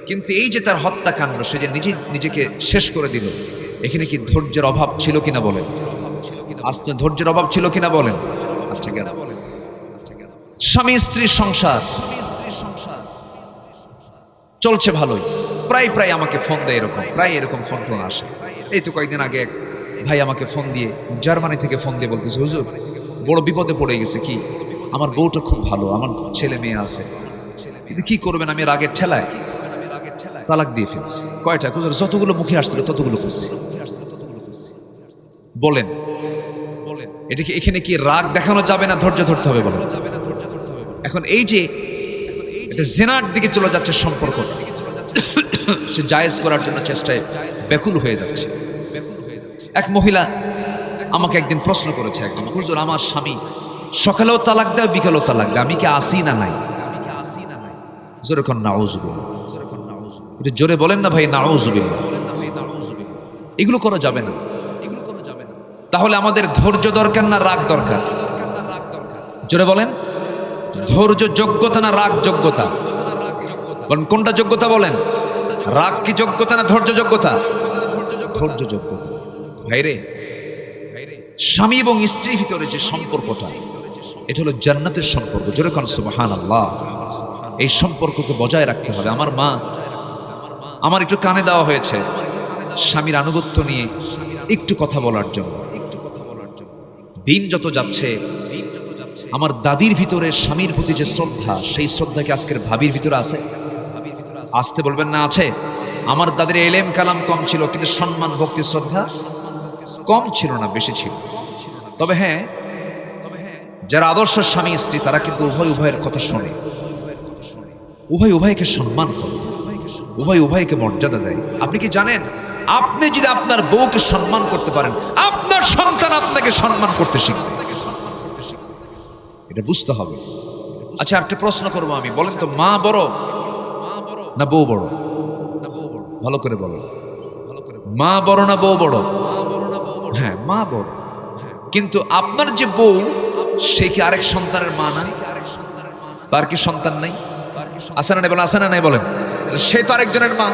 কিন্তু এই যে তার হত্যাকাণ্ড, সে যে নিজেকে শেষ করে দিল, এখানে কি ধৈর্যের অভাব ছিল কিনা বলেন? আস্তে ধৈর্যের অভাব ছিল কিনা বলেন? আচ্ছা গেল। স্বামী স্ত্রীর সংসার চলছে ভালোই, প্রায় আমাকে ফোন দেয়, এরকম ফোন টোন আসে। এই তো কয়েকদিন আগে এক ভাই আমাকে ফোন দিয়ে, জার্মানি থেকে ফোন দিয়ে বলতেছে, হুজুর বড় বিপদে পড়ে গেছে। কি? আমার বউটা খুব ভালো, আমার ছেলে মেয়ে আছে, কিন্তু কি করবেন, আমি রাগের ঠেলায় তালাক দিয়ে ফেলছি। কয়টা? যতগুলো মুখে আসছিল ততগুলো করছি। বলেন এটা কি, এখানে কি রাগ দেখানো যাবে না ধৈর্য ধরতে হবে বলেন? এখন এই যে এটা জেনার দিকে চলে যাচ্ছে সম্পর্ক, সে জায়েজ করার জন্য চেষ্টায় ব্যাকুল হয়ে যাচ্ছে। এক মহিলা আমাকে একদিন প্রশ্ন করেছে, একদিন, হুজুর আমার স্বামী সকালেও তালাক দেয়, বিকালেও তালাক দেয়, আমি কি আসি না নাই? জোরে কোন নাউজুবিল্লাহ। এটা জোরে বলেন না ভাই, নাউজুবিল্লাহ। এগুলো করা যাবে না। তাহলে আমাদের ধৈর্য দরকার না রাগ দরকার? জোরে বলেন, ধৈর্য যোগ্যতা না রাগ যোগ্যতা? কোনটা যোগ্যতা বলেন? রাগ কি যোগ্যতা না ধৈর্য যোগ্যতা? ধৈর্য যোগ্যতা। ভাইরে, স্বামী এবং স্ত্রীর ভিতরে যে সম্পর্কটা, এটা হলো জান্নাতের সম্পর্ক। জোরে কোন সুবহানাল্লাহ। এই সম্পর্ককে বজায় রাখতে হবে। আমার মা আমার একটু কানে দেওয়া হয়েছে স্বামীর আনুগত্য নিয়ে একটু কথা বলার জন্য। দিন যত যাচ্ছে আমার দাদির ভিতরে স্বামীর প্রতি যে শ্রদ্ধা, সেই শ্রদ্ধা কি আজকের ভাবির ভিতরে আছে? আসতে বলবেন না আছে? আমার দাদির এলেম কালাম কম ছিল, কিন্তু সম্মান ভক্তি শ্রদ্ধা কম ছিল না, বেশি ছিল। তবে হ্যাঁ, যারা আদর্শ স্বামী স্ত্রী তারা কিন্তু উভয়ের কথা শোনে, উভয়কে সম্মান করে, উভয়কে মর্যাদা দেয়। আপনি কি জানেন, আপনি যদি আপনার বউকে সম্মান করতে পারেন, আপনার সন্তান আপনাকে সম্মান করতে শিখবে। এটা বুঝতে হবে। আচ্ছা একটা প্রশ্ন করবো আমি, বলেন তো, মা বড় না বউ বড়? ভালো করে বলো, মা বড় না বউ বড়? হ্যাঁ, মা বড়। কিন্তু আপনার যে বউ, সে কি আরেক সন্তানের মা না? তার কি সন্তান নাই? আছে না নাই বলেন? আছে না নাই বলেন? সে তো আরেকজনের মা,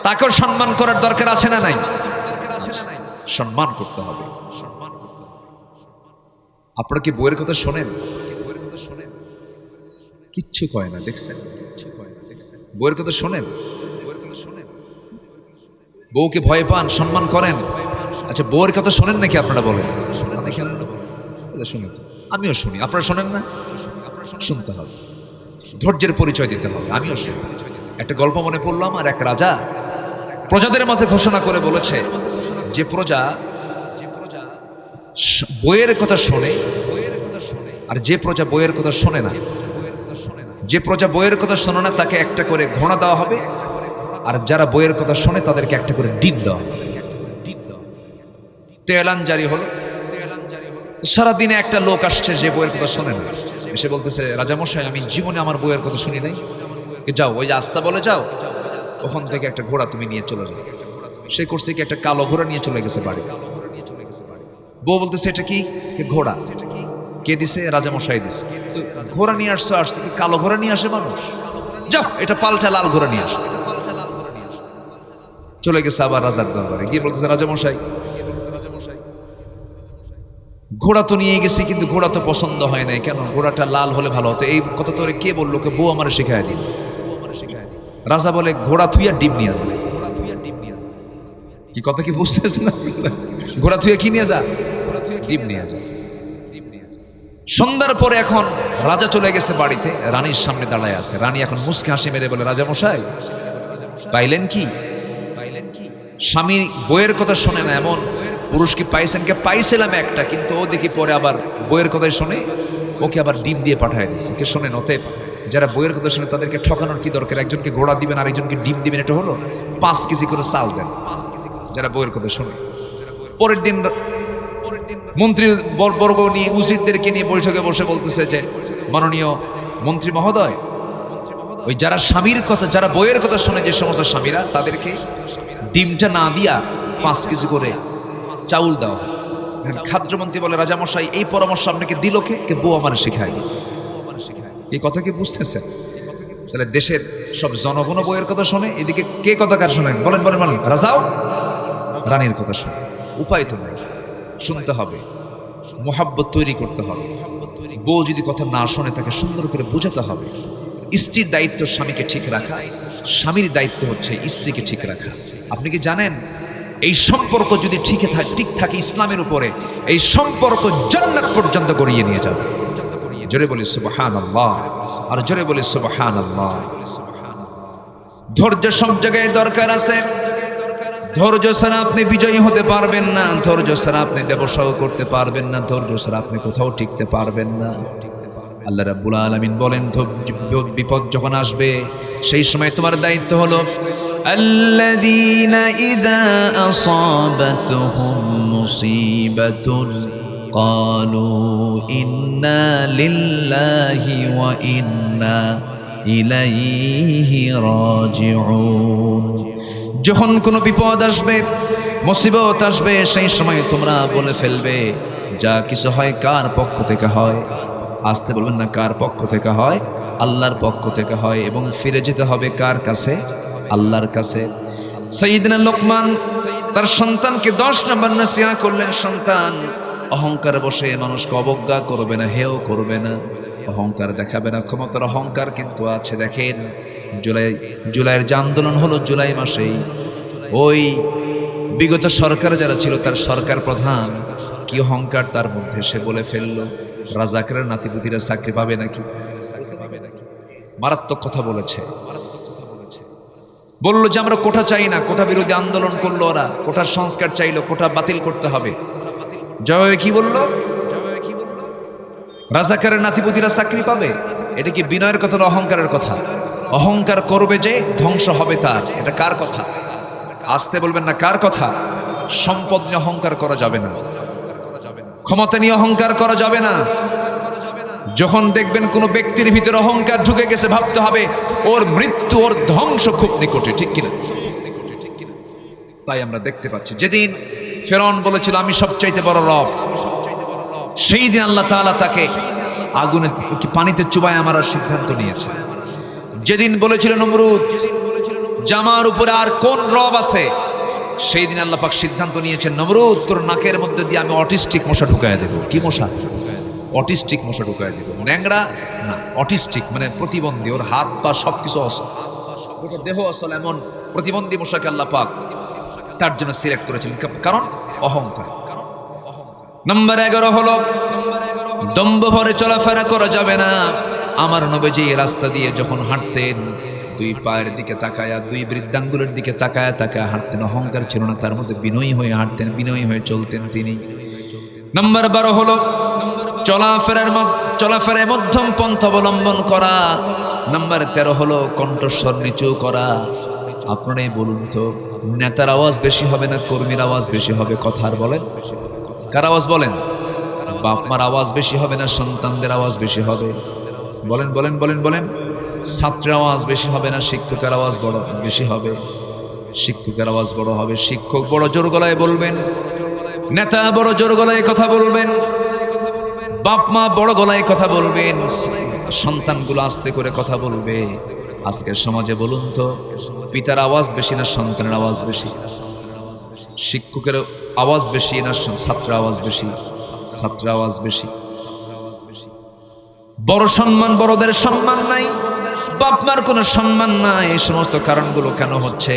তাকেও সম্মান করার দরকার আছে না নাই? সম্মান করতে হবে। আপনারা কি বইয়ের কথা শোনেন? কিচ্ছু কয় না, দেখছেন? বইয়ের কথা শোনেন? বউকে ভয় পান, সম্মান করেন? আচ্ছা, বউয়ের কথা শোনেন নাকি আপনারা? বলেন শুনেন। আমিও শুনি, আপনারা শোনেন না? শুনতে হবে, ধৈর্যের পরিচয় দিতে হবে। আমিও শুনি। একটা গল্প মনে পড়লাম, আর এক রাজা প্রজাদের মাঝে ঘোষণা করে বলেছে, যে প্রজা বইয়ের কথা শোনে আর যে প্রজা বইয়ের কথা শোনে না, যে প্রজা বইয়ের কথা শোনে না তাকে একটা করে ঘোড়া দেওয়া হবে, আর যারা বইয়ের কথা শোনে তাদেরকে একটা করে ডিম দেওয়া হবে। এলান জারি হলো। সারাদিনে একটা লোক আসছে যে বইয়ের কথা শোনে না, এসে বলতেছে, রাজামশাই আমি জীবনে আমার বইয়ের কথা শুনি নাই। যাও, ওই যে আস্তা বলে যাও, ওখান থেকে একটা ঘোড়া তুমি নিয়ে চলে যাও। সে করছে কি, একটা কালো ঘোড়া নিয়ে চলে গেছে বাড়ি। বউ বলতেছে, এটা কি? ঘোড়া। কে দিছে? রাজামশাই দিছে। ঘোড়া নিয়ে আসছো, আসছে কি কালো ঘোড়া নিয়ে আসে মানুষ? যাও, এটা পাল্টা লাল ঘোড়া নিয়ে আসো। চলে গেছে আবার রাজার দরবারে, গিয়ে বলতেছে, রাজামশাই ঘোড়া তো নিয়ে গেছি, কিন্তু ঘোড়া তো পছন্দ হয় নাই। কেন? ঘোড়াটা লাল হলে ভালো হতো। এই কথা তোরে কে বললো? কে? বউ আমার শিখায় দিল। রাজা বলে, ঘোড়া থুইয়া ডিম নিয়ে যাবে। কি কথা কি বুঝতেছ না? ঘোড়া থুইয়া কি নিয়ে যা? ডিম নিয়ে যা। সন্ধ্যার পরে এখন রাজা চলে গেছে বাড়িতে, রানীর সামনে দাঁড়ায় আছে। রানী এখন মুসকে হাসি মেরে বলে, রাজামশাই পাইলেন কি? স্বামী বইয়ের কথা শোনে না এমন পুরুষ কি পাইছেন? কে? পাইছিলাম একটা, কিন্তু ও দেখি পরে আবার বইয়ের কথাই শোনে, ওকে আবার ডিম দিয়ে পাঠায় দিচ্ছে। কে? শোনেন, ওতে যারা বইয়ের কথা শোনে তাদেরকে ঠকানোর কি দরকার? একজনকে ঘোড়া দিবেন আর একজনকে ডিম দিবেন, এটা হলো? 5 কেজি করে চাল দেন যারা বইয়ের কথা শোনে। পরের দিন মন্ত্রী বর্গ নিয়ে, উজিরদেরকে নিয়ে বৈঠকে বসে বলতেছে যে, মাননীয় মন্ত্রী মহোদয়, ওই যারা স্বামীর কথা, যারা বইয়ের কথা শোনে, যে সমস্ত স্বামীরা, তাদেরকে ডিমটা না দিয়া 5 কেজি করে চাউল দাও। খাদ্যমন্ত্রী বলে, রাজামশাই এই পরামর্শ আপনাকে দিল কে? বউ আমার শেখায়। এই কথা কি বুঝতেছেন? তাহলে দেশের সব জনগণ বইয়ের কথা শোনে, এদিকে কে কথা কার শোনে? বলেন বলেন বলেন। রাজাও রানীর কথা শোনে। উপায় তো নাই, শুনতে হবে, মোহাব্বত তৈরি করতে হবে। বউ যদি কথা না শোনে তাকে সুন্দর করে বোঝাতে হবে। স্ত্রীর দায়িত্ব স্বামীকে ঠিক রাখা, স্বামীর দায়িত্ব হচ্ছে স্ত্রীকে ঠিক রাখা। আপনি কি জানেন, এই সম্পর্ক যদি ঠিক থাকে ইসলামের উপরে, এই সম্পর্ক জান্নাত পর্যন্ত গড়িয়ে নিয়ে যাবে। জোরে বলি সুবহানাল্লাহ, আর জোরে বলি সুবহানাল্লাহ। ধৈর্য সব জায়গায় দরকার আছে। ধৈর্য ছাড়া আপনি বিজয়ী হতে পারবেন না, ধৈর্য ছাড়া আপনি ব্যবসাও করতে পারবেন না, ধৈর্য ছাড়া আপনি কোথাও টিকতে পারবেন না। আল্লাহ রাব্বুল আলামিন বলেন, বিপদ যখন আসবে সেই সময় তোমার দায়িত্ব হলো, আল্লাযীনা ইযা আসাবাতুহুম মুসিবাতুন ক্বালু ইন্না লিল্লাহি ওয়া ইন্না ইলাইহি রাজিউন। যখন কোনো বিপদ আসবে, মুসিবত আসবে, সেই সময় তোমরা বলে ফেলবে, যা কিছু হয় কার পক্ষ থেকে হয়? আসতে বলবেন না, কার পক্ষ থেকে হয়? আল্লাহর পক্ষ থেকে হয়। এবং ফিরে যেতে হবে কার কাছে? আল্লাহর কাছে। সাইয়্যিদনা লোকমান তার সন্তানকে 10 নম্বর নসিহত করলেন, সন্তান অহংকার বসে মানুষকে অবজ্ঞা করবে না, হেয় করবে না, অহংকার দেখাবে না। ক্ষমতার অহংকার কিন্তু আছে। দেখেন, জুলাইয়ের যে আন্দোলন হলো, জুলাই মাসেই ওই বিগত সরকার যারা ছিল, তার সরকার প্রধান কি অহংকার তার মধ্যে, সে বলে ফেললো রাজাকারের নাতিপুতিরা চাকরি পাবে নাকি? মারাত্মক কথা বলেছে। বললো যে আমরা কোটা চাই না, কোটা বিরোধী আন্দোলন করলো ওরা, কোটার সংস্কার চাইলো, কোটা বাতিল করতে হবে। জবাবে কি বললো? রাজাকারের নাতিপুতিরা চাকরি পাবে। এটা কি বিনয়ের কথা না অহংকারের কথা? অহংকার করবে যে ধ্বংস হবে তার। এটা কার কথা? আসতে বলবেন না, কার কথা? সম্পদ নিয়ে অহংকার করা যাবে না, ক্ষমতা নিয়ে অহংকার করা যাবে না। যখন দেখবেন কোনো ব্যক্তির ভিতরে অহংকার ঢুকে গেছে, ভাবতে হবে ওর মৃত্যু, ওর ধ্বংস খুব নিকটে, ঠিক কিনা? তাই আমরা দেখতে পাচ্ছি, যেদিন ফেরাউন বলেছিল আমি সবচাইতে বড় রব, সেই দিন আল্লাহ তাআলা তাকে আগুনে পানিতে চুবায় মারার সিদ্ধান্ত নিয়েছে। যেদিন বলেছিল নমরুদ জামার উপরে আর কোন রব আছে, সেই দিন আল্লাহ পাক সিদ্ধান্ত নিয়েছেন, নমরুদ তোর নাকের মধ্যে দিয়ে আমি অটিস্টিক মশা ঢুকায় দেব। কি মশা? অটিস্টিক মশা ঢুকায় দেব। ন্যাংরা না, অটিস্টিক মানে প্রতিবন্ধী, ওর হাত পা সবকিছু গোটা দেহ আসলে এমন প্রতিবন্ধী মশাকে আল্লাহ পাক তার জন্য সিলেক্ট করেছিলেন, কারণ অহংকার। নাম্বার 11 হলো দম্ভ ভরে চলাফেরা করা যাবে না। আমার নবীজি রাস্তা দিয়ে যখন হাঁটতেন দুই পায়ের দিকে তাকায়া, দুই বৃদ্ধাঙ্গুলের দিকে তাকায়া তাকায়া হাঁটতেন। অহংকার ছিল না তার মধ্যে, বিনয়ী হয়ে হাঁটতেন, বিনয়ী হয়ে চলতেন তিনি। নাম্বার 12 হলো চলাফেরায় মধ্যম পন্থা অবলম্বন করা। নাম্বার 13 হলো কণ্ঠস্বর নিচু করা। আপনারাই বলুন তো, নেতার আওয়াজ বেশি হবে না কর্মীর আওয়াজ বেশি হবে? কথার বলেন, কার আওয়াজ বলেন? বাপ মার আওয়াজ বেশি হবে না সন্তানদের আওয়াজ বেশি হবে? বলেন বলেন বলেন বলেন। ছাত্রের আওয়াজ বেশি হবে না শিক্ষকের আওয়াজ বড় বেশি হবে? শিক্ষকের আওয়াজ বড় হবে। শিক্ষক বড় জোর গলায় বলবেন, নেতা বড় জোর গলায় কথা বলবেন, বাপ মা বড় গলায় কথা বলবেন, সন্তানগুলো আস্তে করে কথা বলবে। আজকের সমাজে বলুন তো, পিতার আওয়াজ বেশি না সন্তানের আওয়াজ বেশি? শিক্ষকের আওয়াজ বেশি না ছাত্রের আওয়াজ বেশি? ছাত্রের আওয়াজ বেশি। বড় সম্মান, বড়দের সম্মান নাই, বাপ মার কোনো সম্মান নাই। এই সমস্ত কারণগুলো কেন হচ্ছে?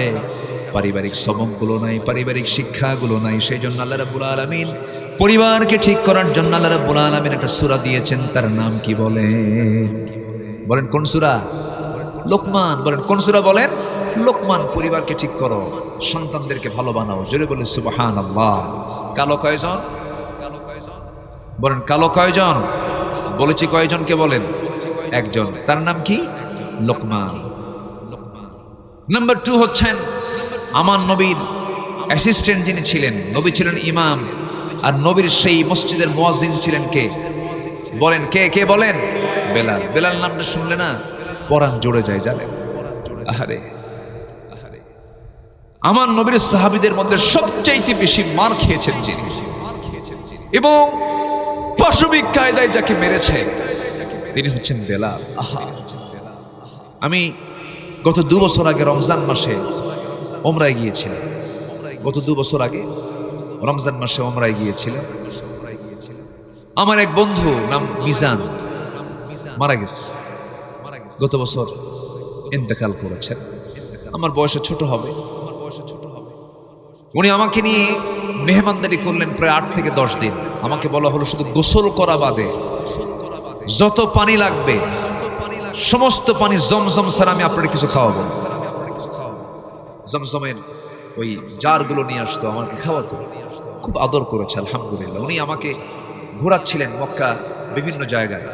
পারিবারিক সবকগুলো নাই, পারিবারিক শিক্ষাগুলো নাই। সেই জন্য আল্লাহ রাব্বুল আলামিন পরিবারকে ঠিক করার জন্য আল্লাহ রাব্বুল আলামিন একটা সূরা দিয়েছেন, তার নাম কি বলেন? বলেন কোন সূরা? লোকমান। বলেন কোন সূরা? বলেন লোকমান। পরিবারকে ঠিক করো, সন্তানদেরকে ভালো বানাও। জোরে বলে সুবহানাল্লাহ। কালো কয়জন? বলেন কালো কয়জন? বলেছি কয়জনকে বলেন? একজন, তার নাম কি? লোকমান। নাম্বার 2 হচ্ছেন আমার নবীর অ্যাসিস্ট্যান্ট যিনি ছিলেন। নবী ছিলেন ইমাম, আর নবীর সেই মসজিদের মুয়াজ্জিন ছিলেন কে? বলেন কে? কে বলেন? বেলাল। বেলাল নামটা শুনলে না পরাণ জুড়ে যায়, জানেন? আহারে, আমার নবীর সাহাবীদের মধ্যে সবচাইতে বেশি মার খেয়েছেন যিনি, এবং পাশবিক কায়দায় যাকে মেরেছে তিনি হচ্ছেন বেলাল। আহা, আমি গত 2 বছর আগে রমজান মাসে ওমরায় গিয়েছিলাম। গত 2 বছর আগে রমজান মাসে ওমরায় গিয়েছিলাম। আমার এক বন্ধু নাম মিজান মারা গেছে, গত বছর ইন্তেকাল করেছেন। আমার বয়সে ছোট হবে। উনি আমাকে নিয়ে মেহমানদারি করলেন প্রায় 8 থেকে 10 দিন। আমাকে বলা হলো শুধু গোসল করা বাদে যত পানি লাগবে সমস্ত পানি জমজম ছাড়া আমি আপনাদের কিছু খাওয়াবো। জমজমের ওই জারগুলো নিয়ে আসতো, আমাকে খাওয়াতো, খুব আদর করেছে আলহামদুলিল্লাহ। উনি আমাকে ঘোরাচ্ছিলেন মক্কা বিভিন্ন জায়গায়।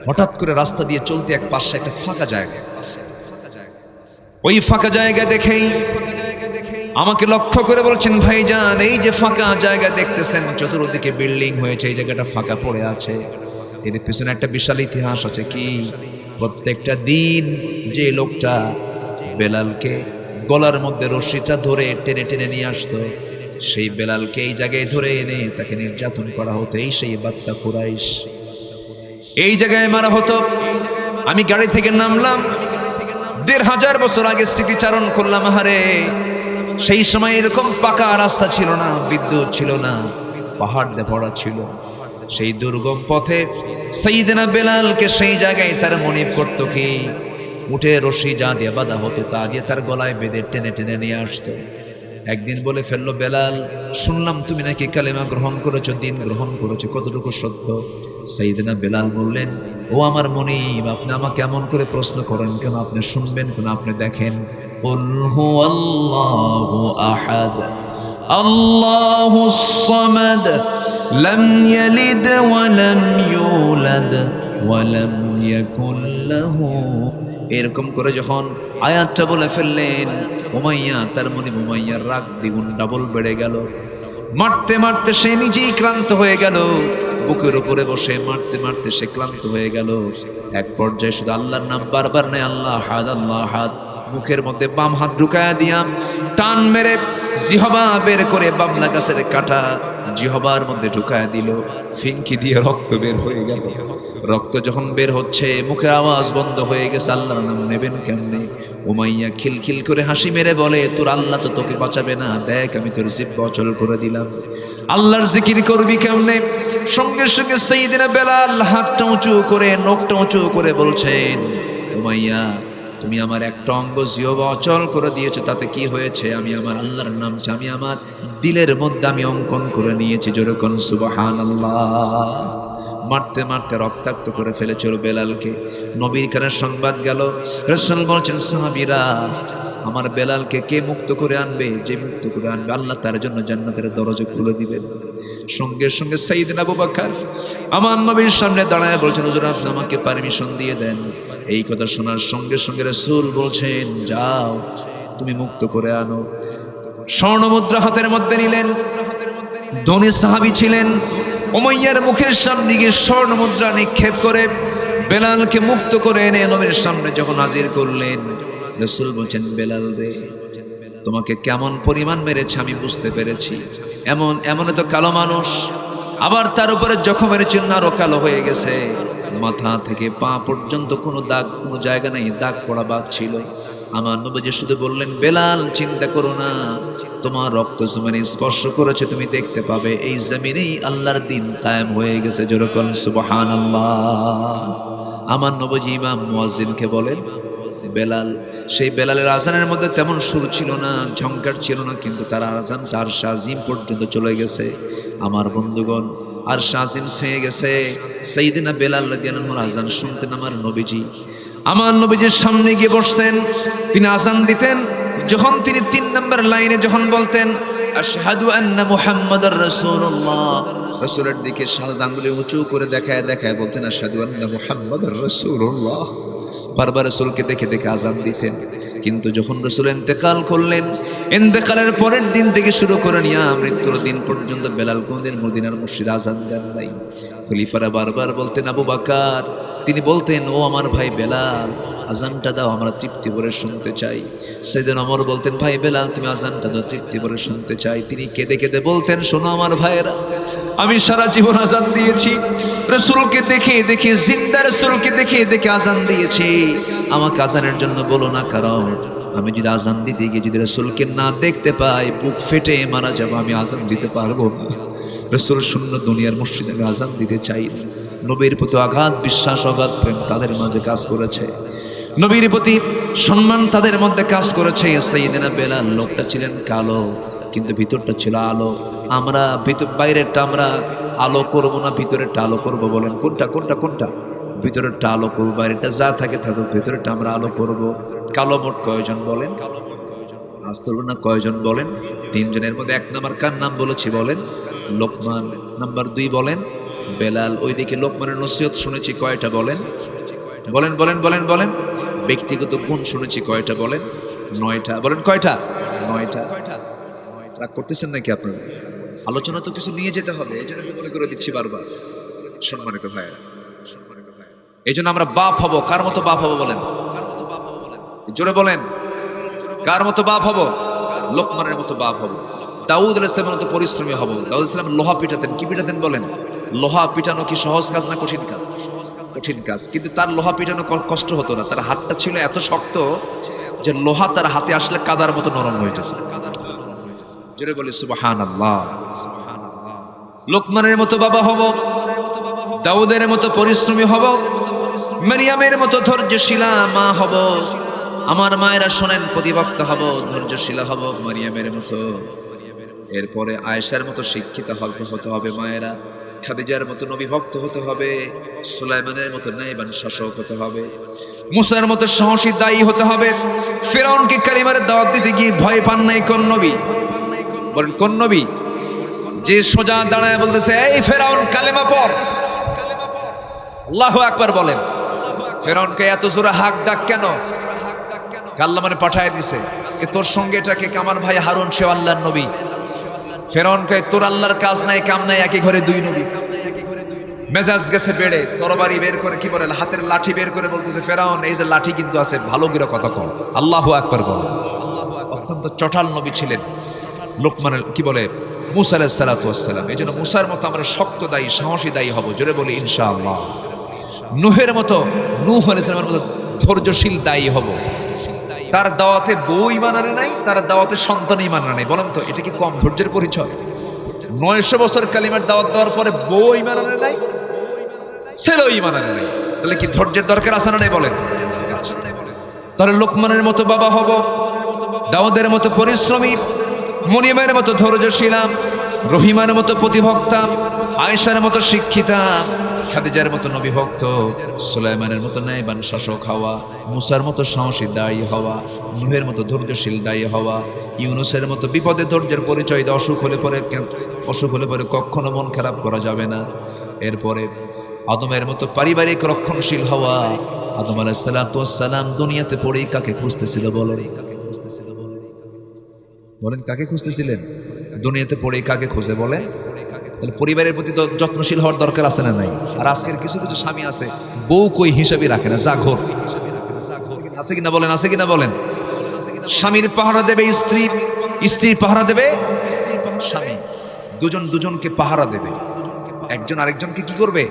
হঠাৎ করে রাস্তা দিয়ে চলতে এক পাশে একটা ফাঁকা জায়গা, ওই ফাঁকা জায়গা দেখেই আমাকে লক্ষ্য করে বলছেন, ভাইজান এই যে ফাঁকা জায়গা দেখতেছেন চতুর্দিকে বিল্ডিং হয়েছে, এই জায়গাটা ফাঁকা পড়ে আছে, এর পিছনে একটা বিশাল ইতিহাস আছে। কি? প্রত্যেকটা দিন যে লোকটা বেলালকে গলার মধ্যে রশিটা ধরে টেনে টেনে নিয়ে আসতো, সেই বেলালকে এই জায়গায় ধরে এনে তাকে নির্যাতন করা হতো। এই সেই বাত্তা কুরাইশ, এই জায়গায় মারা হতো। আমি গাড়ি থেকে নামলাম, 1500 বছর আগে স্মৃতিচারণ করলাম। হারে, সেই সময় এরকম পাকা রাস্তা ছিল না, বিদ্যুৎ ছিল না, পাহাড় দিয়ে ভরা ছিল। সেই দুর্গম পথে সাইয়েদনা বেলালকে সেই জায়গায় তার মনে পড়তো কি উঠে রশি যা দিয়ে বাঁধা হতো তা দিয়ে তার গলায় বেঁধে টেনে টেনে নিয়ে আসতো। একদিন বলে ফেললো, বেলাল শুনলাম তুমি নাকি কালেমা গ্রহণ করেছো, দিন গ্রহণ করেছো, কতটুকু সত্য? সাইয়েদনা বেলাল বললেন, ও আমার মনিব, আপনি আমাকে এমন করে প্রশ্ন করেন কেন? আপনি শুনবেন কেন? আপনি দেখেন, কুল হুয়াল্লাহু আহাদ আল্লাহুস সামাদ লাম ইয়ালিদ ওয়া লাম ইউলাদ ওয়া লাম ইয়াকুল লাহু। এরকম করে যখন আয়াতটা বলে ফেললেন, উমাইয়া তার মনিব উমাইয়ার রাগ দ্বিগুণ ডাবল বেড়ে গেল। মারতে মারতে সে নিজেই ক্লান্ত হয়ে গেল, বুকের উপরে বসে মারতে মারতে সে ক্লান্ত হয়ে গেল। এক পর্যায়ে শুধু আল্লাহর নাম বারবার নেয়, আল্লাহ হাদ আল্লাহ হাদ। মুখের মধ্যে বাম হাত ঢুকায়া দিয়া টান মেরে জিহবা বের করে বাবলা গাছের কাটা জিহবার মধ্যে ঢুকায়া দিল। ফিনকি দিয়ে রক্ত বের হয়ে গেল। রক্ত যখন বের হচ্ছে, মুখের আওয়াজ বন্ধ হয়ে গেছে। আল্লাহর নাম নেবেন কেমনে? উমাইয়া খিলখিল করে হাসি মেরে বলে, তোর আল্লাহ তো তোকে বাঁচাবে না, দেখ আমি তোর জিহ্বা অচল করে দিলাম। আল্লাহর জিকির করবি কেমনে? সঙ্গে সঙ্গে সাইয়েদনা বেলাল হাতটা উঁচু করে, নখটা উঁচু করে বলছেন, উমাইয়া তুমি আমার একটা অঙ্গ জিহবা অচল করে দিয়েছো, তাতে কি হয়েছে? আমি আমার আল্লাহর নামটা আমি আমার দিলের মধ্যে আমি অঙ্কন করে নিয়েছি। যেরকম সুবহানাল্লাহ। মারতে মারতে রক্তাক্ত করে ফেলেছিল বেলালকে। নবীর কানে সংবাদ গেল, রাসূল বলছেন সাহাবীরা, আমার বেলালকে কে মুক্ত করে আনবে? যে মুক্ত করে আনবে আল্লাহ তার জন্য জান্নাতের দরজা খুলে দিবেন। সঙ্গে সঙ্গে সাইয়েদনা আবু বকর আমার নবীর সামনে দাঁড়ায় বলছেন, হুজুর আপনি আমাকে পারমিশন দিয়ে দেন। এই কথা শোনার সঙ্গে সঙ্গে রাসূল বলছেন, যাও তুমি মুক্ত করে আনো। স্বর্ণ মুদ্রা হাতের মধ্যে নিলেন। ধনী সাহাবী ছিলেন, উমাইয়ার মুখের সামনে গিয়ে স্বর্ণ মুদ্রা নিক্ষেপ করে বেলালকে মুক্ত করে এনে নবীর সামনে যখন হাজির করলেন, রাসূল বলছেন, বেলাল রে, তোমাকে কেমন পরিমাণ মেরেছে আমি বুঝতে পেরেছি। এমন তো কালো মানুষ, আবার তার উপরে জখমের চিহ্ন আরো কালো হয়ে গেছে। মাথা থেকে পা পর্যন্ত কোনো দাগ, কোনো জায়গা নেই, দাগ পড়া বাদ ছিল। আমার নবীজি শুধু বললেন, বেলাল চিন্তা করো না, তোমার রক্ত জমিনে স্পর্শ করেছে, তুমি দেখতে পাবে এই জমিনেই আল্লাহর দিন কায়েম হয়ে গেছে। যেরকম সুবহানাল্লাহ। আমার নবীজি ইমাম মুয়াজ্জিনকে বলেন, বেলাল, সেই বেলালের আজানের মধ্যে তেমন সুর ছিল না, ঝংকার ছিল না, কিন্তু তার আজান তার শাজিম পর্যন্ত চলে গেছে। আমার বন্ধুগণ, আর শাজিম ছেয়ে গেছে। সাইয়েদনা বেলাল রাদিয়াল্লাহু আনহুর আজান শুনতেন আমার নবীজি। আমার নবীজির সামনে গিয়ে বসতেন, তিনি আজান দিতেন। যখন তিনি 3 নম্বর লাইনে যখন বলতেন, আশহাদু আন্না মুহাম্মাদার রাসূলুল্লাহ, রাসূলের দিকে শাহাদাত আঙ্গুলে উঁচু করে দেখায় বলতেন, আশহাদু আন্না মুহাম্মাদার রাসূলুল্লাহ। বারবার রাসূলকে দেখে দেখে আজান দিতেন। কিন্তু যখন রাসূল ইন্তেকাল করলেন, ইন্তেকালের পরের দিন থেকে শুরু করে নিয়ে মৃত্যুর দিন পর্যন্ত বেলাল কোনদিন মদিনার মসজিদে আজান দেন নাই। খলিফারা বারবার বলতেন, আবু বকর, তিনি বলতেন, ও আমার ভাই বেলাল, আজানটা দাও, আমরা তৃপ্তি ভরে শুনতে চাই। সাইয়েদনা ওমর বলতেন, ভাই বেলাল তুমি আজানটা দাও, তৃপ্তি ভরে শুনতে চাই। তিনি কেঁদে কেঁদে বলতেন, শোনো আমার ভাইয়েরা, আমি সারা জীবন আজান দিয়েছি, রাসূলকে দেখে দেখে, জিন্দা রাসূলকে দেখে দেখে আজান দিয়েছি। আমাকে আজানের জন্য বলো না, কারণ আমি যদি আজান দিতে গিয়ে যদি রাসূলকে না দেখতে পাই, বুক ফেটে মারা যাবো, আমি আজান দিতে পারবো না। রাসূল শূন্য দুনিয়ার মসজিদে আমি আজান দিতে চাই। নবীর প্রতি আঘাত বিশ্বাস, অগাধ প্রেম তাদের মাঝে কাজ করেছে, নবীর প্রতি সম্মান তাদের মধ্যে কাজ করেছে। সাইয়েদনা বেলাল লোকটা ছিলেন কালো, কিন্তু ভিতরটা ছিল আলো। আমরা বাইরেরটা আমরা আলো করব না, ভিতরেরটা আলো করব। বলেন কোনটা কোনটা কোনটা? ভিতরেরটা আলো করবো, বাইরেটা যা থাকে থাকুক, ভিতরেরটা আমরা আলো করব। কালো মোট কয়জন বলেন? আজ তুলব না, কয়জন বলেন? 3 জনের মধ্যে 1 নাম্বার কার নাম বলেছি বলেন? লোকমান। নাম্বার 2 বলেন বেলাল। ওইদিকে লোকমানের নসিহত শুনেছি কয়টা বলেন? বলেন বলেন বলেন বলেন। ব্যক্তিগত গুণ শুনেছি কয়টা বলেন? 9টা। বলেন কয়টা? 9টা। রাগ করতেছেন নাকি আপনারা? আলোচনা তো কিছু নিয়ে যেতে হবে, এই জন্য তো মনে করে দিচ্ছি বারবার। সম্মানিত ভাইয়েরা, এই জন্য আমরা বাপ হব। কার মতো বাপ হব বলেন? জোরে বলেন, কার মতো বাপ হব? লোকমানের মতো বাপ হব। দাউদ আলাইহিস সালামের মতো পরিশ্রমী হব। দাউদ আলাইহিস সালাম লোহা পিটাতেন। কি পিটাতেন বলেন? লোহা পিটানো কি সহজ কাজ না কঠিন কাজ? কঠিন কাজ। কিন্তু তার লোহা পিটানো কষ্ট হতো না, তার হাতটা ছিল এত শক্ত যে লোহা তার হাতে আসলে কাদার মতো নরম হয়ে যেত। জোরে বলি সুবহানাল্লাহ। লোকমানের মতো বাবা হব, দাউদের মতো পরিশ্রমী হব, মারিয়ামের মতো ধৈর্যশীলা মা হব। আমার মায়েরা শোনেন, প্রতিবক্তা হব, ধৈর্যশীলা হব মারিয়ামের মতো। এরপরে আয়েশার মতো শিক্ষিতা হতে হবে মায়েরা, খাদিজার মতো নবী ভক্ত হতে হবে, সুলাইমানের মতো নাইবান শাসক হতে হবে, মুসার মতো সাহসী দায়ী হতে হবে। ফিরআউনকে কালিমার দাওয়াত দিতে গিয়ে ভয় পান নাই কোন নবী? বলেন কোন নবী? যে সোজা দাঁড়ায় বলতেছে, এই ফিরআউন কালেমা পড়। আল্লাহু আকবার বলেন। ফিরআউনকে এত জোরে হাক ডাক কেন? আল্লাহ মানে পাঠায় দিছে, তোর সঙ্গে এটাকে আমার ভাই হারুন, সে আল্লাহর নবী। ফিরআউনকে তোর আল্লাহর কাজ নাই কাম নাই, একই ঘরে 2 নবী। মেজাজ গেছে বেড়ে, তরবারি বের করে, কি বলে, হাতের লাঠি বের করে বলতেছে, ফিরআউন এই যে লাঠি কিন্তু আছে, ভালো করে কথা কও। আল্লাহু আকবার বল। অত্যন্ত চটাল নবী ছিলেন লোকমানের, কি বলে, মুসা আলাইহিস সালাতু ওয়াস সালাম। এই জন্য মুসার মতো আমরা শক্ত দায়ী, সাহসী দায়ী হব। জোরে বলি ইনশাআল্লাহ। নূহের মতো, নূহ আলাইহিস সালামের মতো ধৈর্যশীল দায়ী হব। তার দাওয়াতে বই মানানে নাই, তার দাওয়াতে সন্তানই মানানে নাই। বলেন তো এটা কি কম ধৈর্যের পরিচয়? 900 বছর কালিমার দাওয়াত দেওয়ার পরে বই মানানে নাই, ছেলেই মানানে নাই, তাহলে কি ধৈর্যের দরকার আছে না নাই? বলেন। তাহলে লোকমানের মতো বাবা হব, দাউদের মতো পরিশ্রমী, মরিয়মের মতো ধৈর্যশীলা, রহিমার মতো প্রতিভক্তা, আয়েশার মতো শিক্ষিতা, খাদিজার মতো নবীভক্ত, সুলাইমানের মতো ন্যায়বান শাসক হওয়া, মুসার মতো সাহসী দায়ী হওয়া, নূহের মতো ধৈর্যশীল দায়ী হওয়া, ইউনুসের মতো বিপদে ধৈর্যের পরিচয় দেওয়া, অসুখ হলে পরে কখনো মন খারাপ করা যাবে না। এরপরে আদমের মতো পারিবারিক রক্ষণশীল হওয়া। আদম আলাইহিস সালাম দুনিয়াতে পড়েই কাকে খুঁজতেছিল বলেন? কাকে খুঁজতেছিলেন? দুনিয়াতে পড়েই কাকে খুঁজে বলে? পরিবারের প্রতি তো যত্নশীল হওয়ার দরকার আছে না নাই? আর আজকের কিছু কিছু স্বামী আছে বউ কই হিসাবই রাখে না, যা ঘোর আছে কিনা বলেন, আছে কিনা বলেন? স্বামীর পাহারা দেবে স্ত্রী, স্ত্রীর পাহারা দেবে স্বামী, দুজন দুজনকে পাহারা দেবে, একজন আরেকজনকে কি করবে?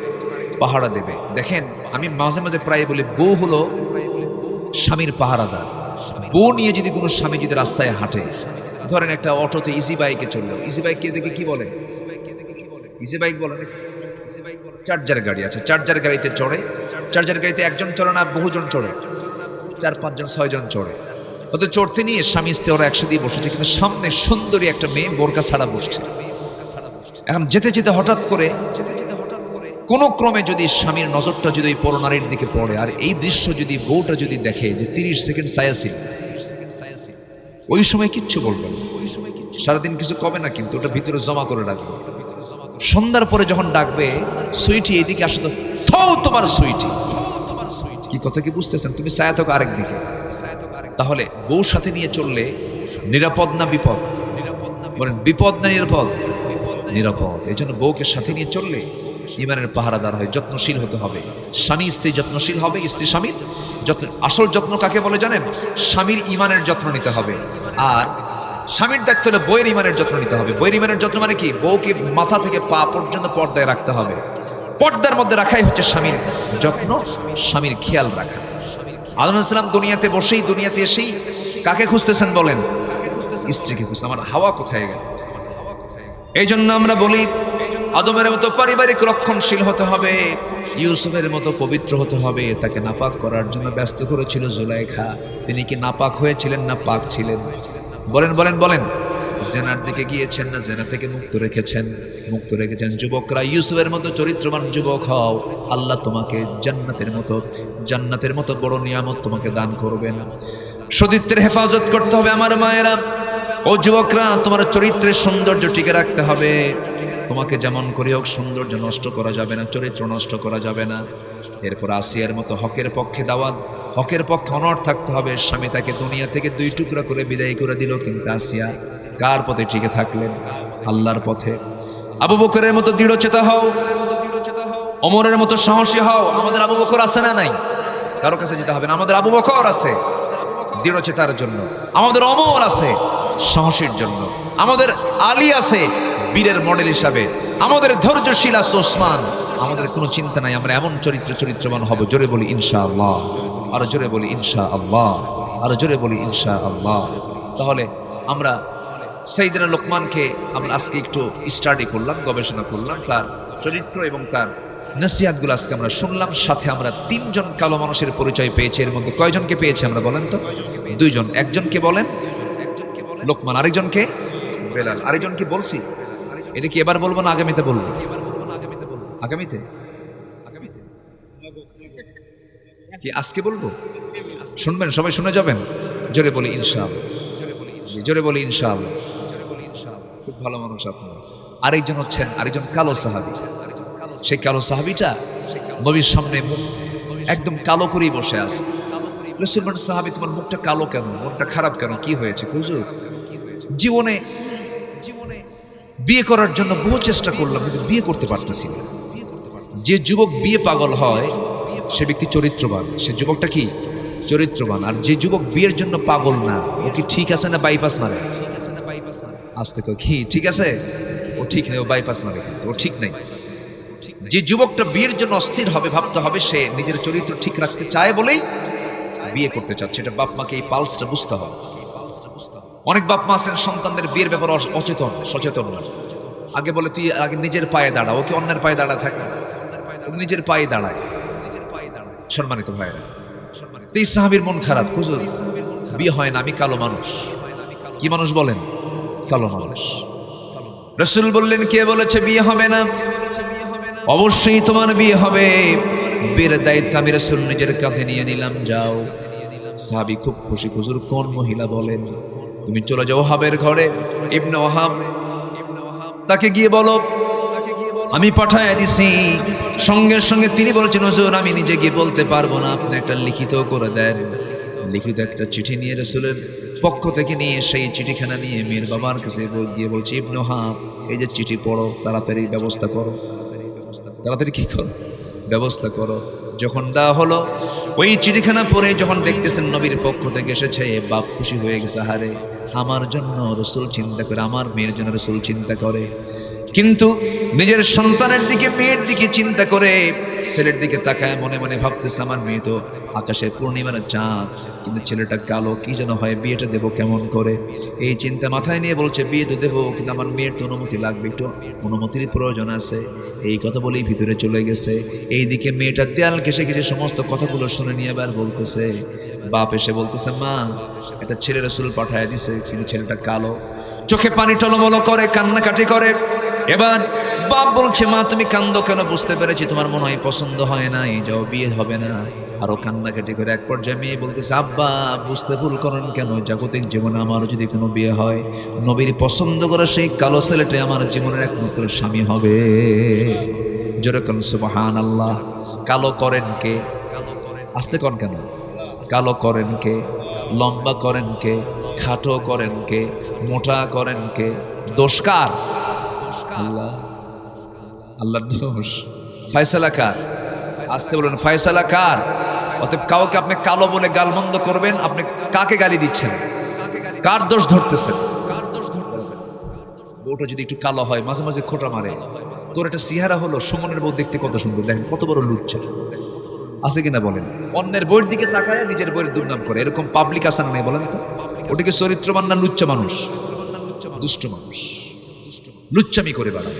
পাহারা দেবে। দেখেন, আমি মাঝে মাঝে প্রায় বলি, বউ হলো স্বামীর পাহারাদার। বউ নিয়ে যদি কোনো স্বামী যদি রাস্তায় হাঁটে, ধরেন একটা অটোতে ইজি বাইকে চললো, ইজি বাইক কে দেখে কি বলে? ইজি বাইক বলে চার্জার গাড়ি আছে, চার্জার গাড়িতে চড়ে, চার্জার গাড়িতে একজন চড়ে না, বহুজন চড়ে, 4-5 জন 6 জন চড়ে। হয়তো চড়তে নিয়ে স্বামী স্ত্রী ওরা একসাথে বসেছে, কিন্তু সামনে সুন্দরী একটা মেয়ে বোরকা ছাড়া বসছে। এখন যেতে যেতে হঠাৎ করে কোন ক্রমে যদি স্বামীর নজরটা যদি ওই পরনারীর দিকে পড়ে, আর এই দৃশ্য যদি বউটা যদি দেখে যে 30 সেকেন্ড ছায়াছিল, ওই সময় কিচ্ছু বলবে না, সারাদিন কিছু কবে না, কিন্তু ওটা ভিতরে জমা করে রাখবে। সন্ধ্যার পরে যখন ডাকবে, সুইটি এদিকে আসো তো, থাও তোমার সুইটি, কি কথা কি বুঝতেছেন? তুমি ছায়া থাকো আরেক দিকে। তাহলে বউ সাথে নিয়ে চললে নিরাপদ না বিপদ? বলেন, বিপদ না নিরাপদ? নিরাপদ। এই জন্য বউকে সাথে নিয়ে চললে ইমানের পাহারাদার হয়, যত্নশীল হতে হবে। স্বামী স্ত্রী যত্নশীল হবে, স্ত্রী স্বামীর যত্ন। আসল যত্ন কাকে বলে জানেন? স্বামীর ইমানের যত্ন নিতে হবে, আর স্বামীর দায়িত্ব হলে বইয়ের ইমানের যত্ন নিতে হবে। বইয়ের ইমানের যত্ন মানে কি? বউকে মাথা থেকে পা পর্যন্ত পর্দায় রাখতে হবে। পর্দার মধ্যে রাখাই হচ্ছে স্বামীর যত্ন, স্বামীর খেয়াল রাখা। আদম আলাইহিস সালাম দুনিয়াতে বসেই, দুনিয়াতে এসেই কাকে খুঁজতেছেন বলেন? স্ত্রীকে খুঁজতে। আমার হাওয়া কোথায় গেল? এই জন্য আমরা বলি, আদমের মতো পারিবারিক রক্ষণশীল হতে হবে, ইউসুফের মতো পবিত্র হতে হবে। তাকে নাপাক করার জন্য ব্যস্ত করেছিল জুলাইখা। তিনি কি নাপাক হয়েছিলেন না পাক ছিলেন? বলেন বলেন বলেন। জেনার দিকে গিয়েছেন না জেনা থেকে মুক্ত রেখেছেন? মুক্ত রেখেছেন। যুবকরা ইউসুফের মতো চরিত্রবান যুবক হও, আল্লাহ তোমাকে জান্নাতের মতো বড় নিয়ামত তোমাকে দান করবেন। সতীত্বের হেফাজত করতে হবে আমার মায়েরা ও যুবকরা, তোমার চরিত্রের সৌন্দর্য টিকে রাখতে হবে। তোমাকে যেমন করে হোক সৌন্দর্য নষ্ট করা যাবে না, চরিত্র নষ্ট করা যাবে না। এরপর আসিয়ার মতো হকের পক্ষে দাওয়াত, হকের পক্ষে অনড় থাকতে হবে। স্বামী তাকে দুনিয়া থেকে 2 টুকরা করে বিদায় করে দিল, কিন্তু আসিয়া কার পথে টিকে থাকলেন? আল্লাহর পথে। আবু বকরের মতো দৃঢ়চেতা হও, ওমরের মতো সাহসী হও। আমাদের আবু বকর আছে না নাই? কারো কাছে যেতে হবে না, আমাদের আবু বকর আছে দৃঢ়চেতার জন্য, আমাদের ওমর আছে সাহসীর জন্য, আমাদের আলী আছে বীরের মডেল হিসাবে, আমাদের ধৈর্যশীল আছে ওসমান। আমাদের কোনো চিন্তা নাই, আমরা এমন চরিত্রবান হব। জোরে বলি ইনশাআল্লাহ, আরো জোরে বলি ইনশাআল্লাহ, আরো জোরে বলি ইনশাআল্লাহ। তাহলে আমরা সাইয়েদনা লোকমানকে আমরা আজকে একটু স্টাডি করলাম, গবেষণা করলাম, তার চরিত্র এবং তার নসিহতগুলো আজকে আমরা শুনলাম। সাথে আমরা 3 জন কালো মানুষের পরিচয় পেয়েছি। এর মধ্যে কয়জনকে পেয়েছি আমরা বলেন তো? 2 জন। একজনকে বলেন লোকমান, আরেকজনকে বেলাল। আরেকজনকে বলছি, এটা কি এবার বলবো না আগামীতে বলবো? আগামীতে কি আজকে বলবো? শুনবেন সবাই, শুনে যাবেন। জোরে বলি ইনশাআল্লাহ, জোরে বলি ইনশাআল্লাহ। খুব ভালো মানুষ আপনারা। আরেকজন হচ্ছেন আরেকজন কালো সাহাবী। সেই কালো সাহাবীটা নবীর সামনে মুখ একদম কালো করেই বসে আছে। রাসূল বলেন, সাহাবী তোমার মুখটা কালো কেন, মনটা খারাপ কেন, কি হয়েছে? হুজুর, জীবনে বিয়ে করার জন্য বহু চেষ্টা করলাম, কিন্তু বিয়ে করতে পারতেছি না। যে যুবক বিয়ে পাগল হয় সে ব্যক্তি চরিত্রবান। সে যুবকটা কি? চরিত্রবান। আর যে যুবক বিয়ের জন্য পাগল না, ও কি ঠিক আছে না বাইপাস মারে? আসতে কই কি ঠিক আছে? ও ঠিক নেই, ও বাইপাস মারে, কিন্তু ও ঠিক নাই। যে যুবকটা বিয়ের জন্য অস্থির হবে, ভাবতে হবে সে নিজের চরিত্র ঠিক রাখতে চায় বলেই বিয়ে করতে চাচ্ছে। এটা বাপ মাকে এই পালসটা বুঝতে হবে। অনেক বাপ মা আছেন সন্তানদের বিয়ের ব্যাপারে সচেতন না। আগে বলে তুই আগে নিজের পায়ে দাঁড়া, ও কি অন্যের পায়ে দাঁড়া থাকে? নিজের পায়ে দাঁড়ায়। সম্মানিত ভাইয়েরা, সম্মানিত তো এই সাহাবীর মন খারাপ, হুজুর বিয়ে হয় না, আমি কালো মানুষ। কি মানুষ বলেন? কালো মানুষ। রাসূল বললেন, কে বলেছে বিয়ে হবে না? অবশ্যই তোমার বিয়ে হবে, বিয়ের দায়িত্ব আমি রাসূল নিজের কাঁধে নিয়ে নিলাম, যাও। সাহাবী খুব খুশি, হুজুর কোন মহিলা বলেন? তুমি চলে যাও ওহাবের ঘরে, ইবনে ওহাব, তাকে গিয়ে বলো আমি পাঠায় দিছি। সঙ্গে সঙ্গে তিনি বলছেন, হুজুর আমি নিজে গিয়ে বলতে পারবো না, আপনি একটা লিখিত করে দেন। লিখিত একটা চিঠি নিয়ে রাসূলের পক্ষ থেকে নিয়ে সেই চিঠিখানা নিয়ে মেয়ের বাবার কাছে গিয়ে বলছি, ইবনে ওহাব এই যে চিঠি পড়ো, তাড়াতাড়ি ব্যবস্থা করো। তাড়াতাড়ি কি করো? ব্যবস্থা করো। যখন দেওয়া হলো, ওই চিঠিখানা পড়ে যখন দেখতেছেন নবীর পক্ষ থেকে এসেছে, বাপ খুশি হয়ে গেছে, হারে আমার জন্য রাসূল চিন্তা করে, আমার মেয়ের জন্য রাসূল চিন্তা করে। কিন্তু নিজের সন্তানের দিকে, মেয়ের দিকে চিন্তা করে, ছেলের দিকে তাকায় মনে মনে ভাবতেছে, আমার মেয়ে তো আকাশের পূর্ণিমার চাঁদ, কিন্তু ছেলেটা কালো, কি যেন হয়, বিয়েটা দেবো কেমন করে? এই চিন্তা মাথায় নিয়ে বলছে, বিয়ে তো দেবো, কিন্তু আমার মেয়ের তো অনুমতি লাগবে, একটু অনুমতির প্রয়োজন আছে। এই কথা বলেই ভিতরে চলে গেছে। এইদিকে মেয়েটা দেয়াল ঘেঁষে ঘেঁষে সমস্ত কথাগুলো শুনে নিয়ে এবার বলতেছে, বাপ এসে বলতেছে, মা একটা ছেলে রাসূল পাঠায় দিছে, কিন্তু ছেলেটা কালো। চোখে পানি টলমল করে, কান্নাকাটি করে। এবার বাপ বলছে, মা তুমি কান্দো কেন? বুঝতে পেরেছি তোমার মনে হয় পছন্দ হয় না, এই যাও, বিয়ে হবে না। আরো কান্নাকাটি করে এক পর্যায়ে মেয়ে বলতেছে, আব্বা বুঝতে ভুল করেন কেন? জাগতিক জীবনে আমার যদি কোনো বিয়ে হয়, নবীর পছন্দ করে সেই কালো ছেলেটাই আমার জীবনের একমাত্র স্বামী হবে। জোরে কোন সুবহানাল্লাহ। কালো করেন কে? আস্তে করেন কেন? কালো করেন কে? লম্বা করেন কে? খাটো করেন কে? মোটা করেন কে? দোষ কার? আল্লাহ। আল্লাহর দোষ। ফয়সালা কার? আসতে বলুন, ফয়সালা কার? অতএব কাউকে আপনি কালো বলে গালমন্দ করবেন, আপনি কাকে গালি দিচ্ছেন? কার দোষ ধরতেছেন? বউটা যদি একটু কালো হয়, মাঝে মাঝে খোঁটা মারে, তোর একটা চেহারা হলো, সুমনের বউ দেখতে কত সুন্দর, দেখেন কত বড় লুচ্চা, আছে কিনা বলেন? অন্যের বইয়ের দিকে তাকায় নিজের বইয়ের দুর্নাম করে, এরকম পাবলিক আসান নেই বলেন তো? ওটাকে চরিত্রবান না লুচ্চা মানুষ? দুষ্ট মানুষ, লুচ্চামি করে বেড়াবে।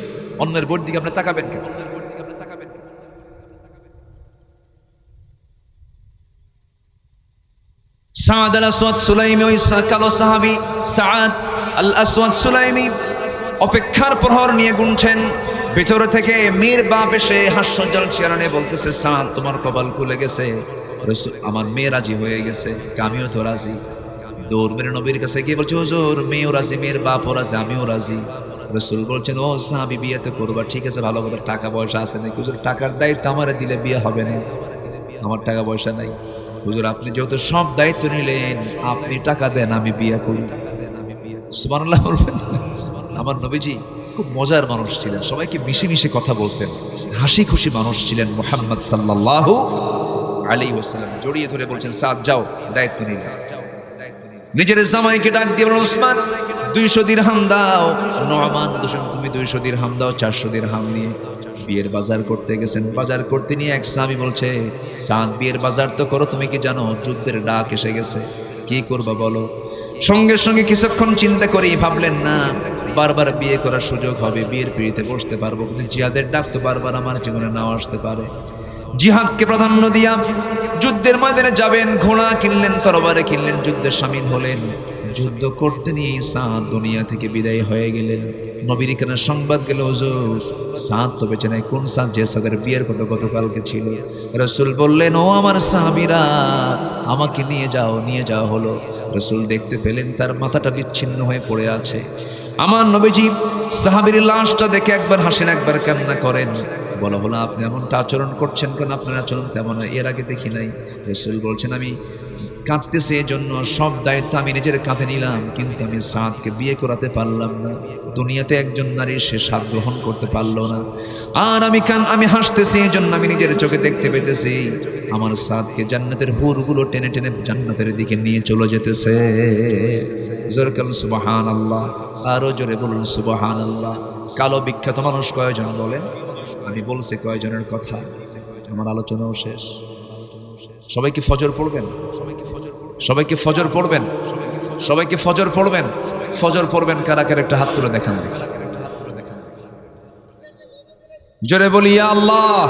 অন্যের বইয়ের দিকে আপনি তাকাবেন কেন? সাদ আল আসওয়াদ সুলাইমি, ওই কালো সাহাবী সাদ আল আসওয়াদ সুলাইমি অপেক্ষার প্রহর নিয়ে গুনছেন। ভিতর থেকে মীর বাপ এসে হাস্যজ্জ্বল চেহারা বলতেছে, সাদ তোমার কপাল খুলে গেছে, আমার মেয়ে রাজি হয়ে গেছে, আমিও তো রাজি। দৌড় মেরে নবীর কাছে গিয়ে বলছে, হুজুর মেয়েও রাজি, মেয়ের বাপও রাজি, আমিও রাজি। রাসূল বলছেন, ও সাহাবী বিয়ে তো করবা, ঠিক আছে, ভালো কথা, টাকা পয়সা আছে নাকি? হুজুর টাকার দায়িত্ব আমারে দিলে বিয়ে হবে না, আমার টাকা পয়সা নাই। হুজুর আপনি যেহেতু সব দায়িত্ব নিলেন, আপনি টাকা দেন, আমি বিয়ে করি। সুবহানাল্লাহ বলবেন। আমার নবীজি খুব মজার মানুষ ছিলেন, সবাইকে মিশে মিশে কথা বলতেন, হাসি খুশি মানুষ ছিলেন মুহাম্মদ সাল্লাল্লাহু আলাইহি ওয়াসাল্লাম। জড়িয়ে ধরে বলছেন, সাদ যাও, দায়িত্ব নিন। নিজের জামাইকে ডাক দিয়ে বলেন, ওসমান 200 দিরহাম দাও। নোমান, তুমি 200 দিরহাম দাও। 400 দিরহাম নিয়ে বিয়ের বাজার করতে গেছেন। বাজার করতে নিয়ে এক সাহাবী বলছে, সাদ বিয়ের বাজার তো করো, তুমি কি জানো যুদ্ধের ডাক এসে গেছে, কি করবা বলো? সঙ্গে সঙ্গে কিছুক্ষণ চিন্তা করেই ভাবলেন, না বারবার বিয়ে করার সুযোগ হবে, বিয়ের পিড়িতে বসতে পারবো, কিন্তু জিহাদের ডাক তো বারবার আমার জীবনে নাও আসতে পারে। জিহাদকে প্রাধান্য দিয়া যুদ্ধের ময়দানে যাবেন, ঘোড়া কিনলেন, তরবারে কিনলেন, যুদ্ধে শামিল হলেন। যুদ্ধ করতে নিয়ে সাদ দুনিয়া থেকে বিদায় হয়ে গেলেন। নবীর কানে সংবাদ গেল, হুজুর সাদ তো বেঁচে নাই। কোন সাদ? যে সাদের বিয়ের কথা গতকালকে ছিল। রাসূল বললেন, ও আমার সাহাবীরা, আমাকে নিয়ে যাও। নিয়ে যাওয়া হলো। রাসূল দেখতে পেলেন তার মাথাটা বিচ্ছিন্ন হয়ে পড়ে আছে। আমার নবীজি সাহাবীর লাশটা দেখে একবার হাসেন, একবার কান্না করেন। বলা হলো, আপনি এমনটা আচরণ করছেন কেন? আপনার আচরণ তেমন এর আগে দেখি নাই। রাসূল বলছেন, আমি কাঁদতেছি, এজন্য সব দায়িত্ব আমি নিজের কাঁধে নিলাম, কিন্তু আমি সাদকে বিয়ে করাতে পারলাম না। দুনিয়াতে একজন নারীর সে স্বাদ গ্রহণ করতে পারলো না। আর আমি হাসতেছি, এজন্য আমি নিজের চোখে দেখতে পেতেছি আমার সাদকে জান্নাতের হুরগুলো টেনে টেনে জান্নাতের দিকে নিয়ে চলে যেতেছে। জোরে বলুন সুবহানাল্লাহ। আরো জোরে বলুন সুবহানাল্লাহ। কালো বিখ্যাত মানুষ কয়জন বলেন? আমি বলছি কয়জনের কথা, আমার আলোচনাও শেষ। সবাইকে ফজর পড়বেন, সবাইকে ফজর পড়বেন, সবাইকে ফজর পড়বেন। ফজর পড়বেন কারা কারা? একটা হাত তুলে দেখান। জোরে বলি, ইয়া আল্লাহ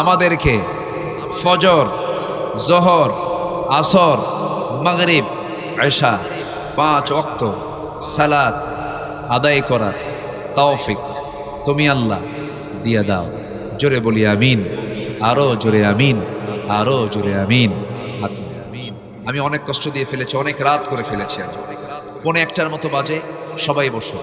আমাদেরকে ফজর, জোহর, আসর, মাগরিব, এশা 5 ওয়াক্ত সালাত আদায় করার তৌফিক তুমি আল্লাহ দিয়ে দাও। জোরে বলি আমিন, আরো জোরে আমিন, আরো জোরে আমিন। হাত তুলে আমিন। আমি অনেক কষ্ট দিয়ে ফেলেছি, অনেক রাত করে ফেলেছি। আজ 1:45 মতো বাজে, সবাই বসো।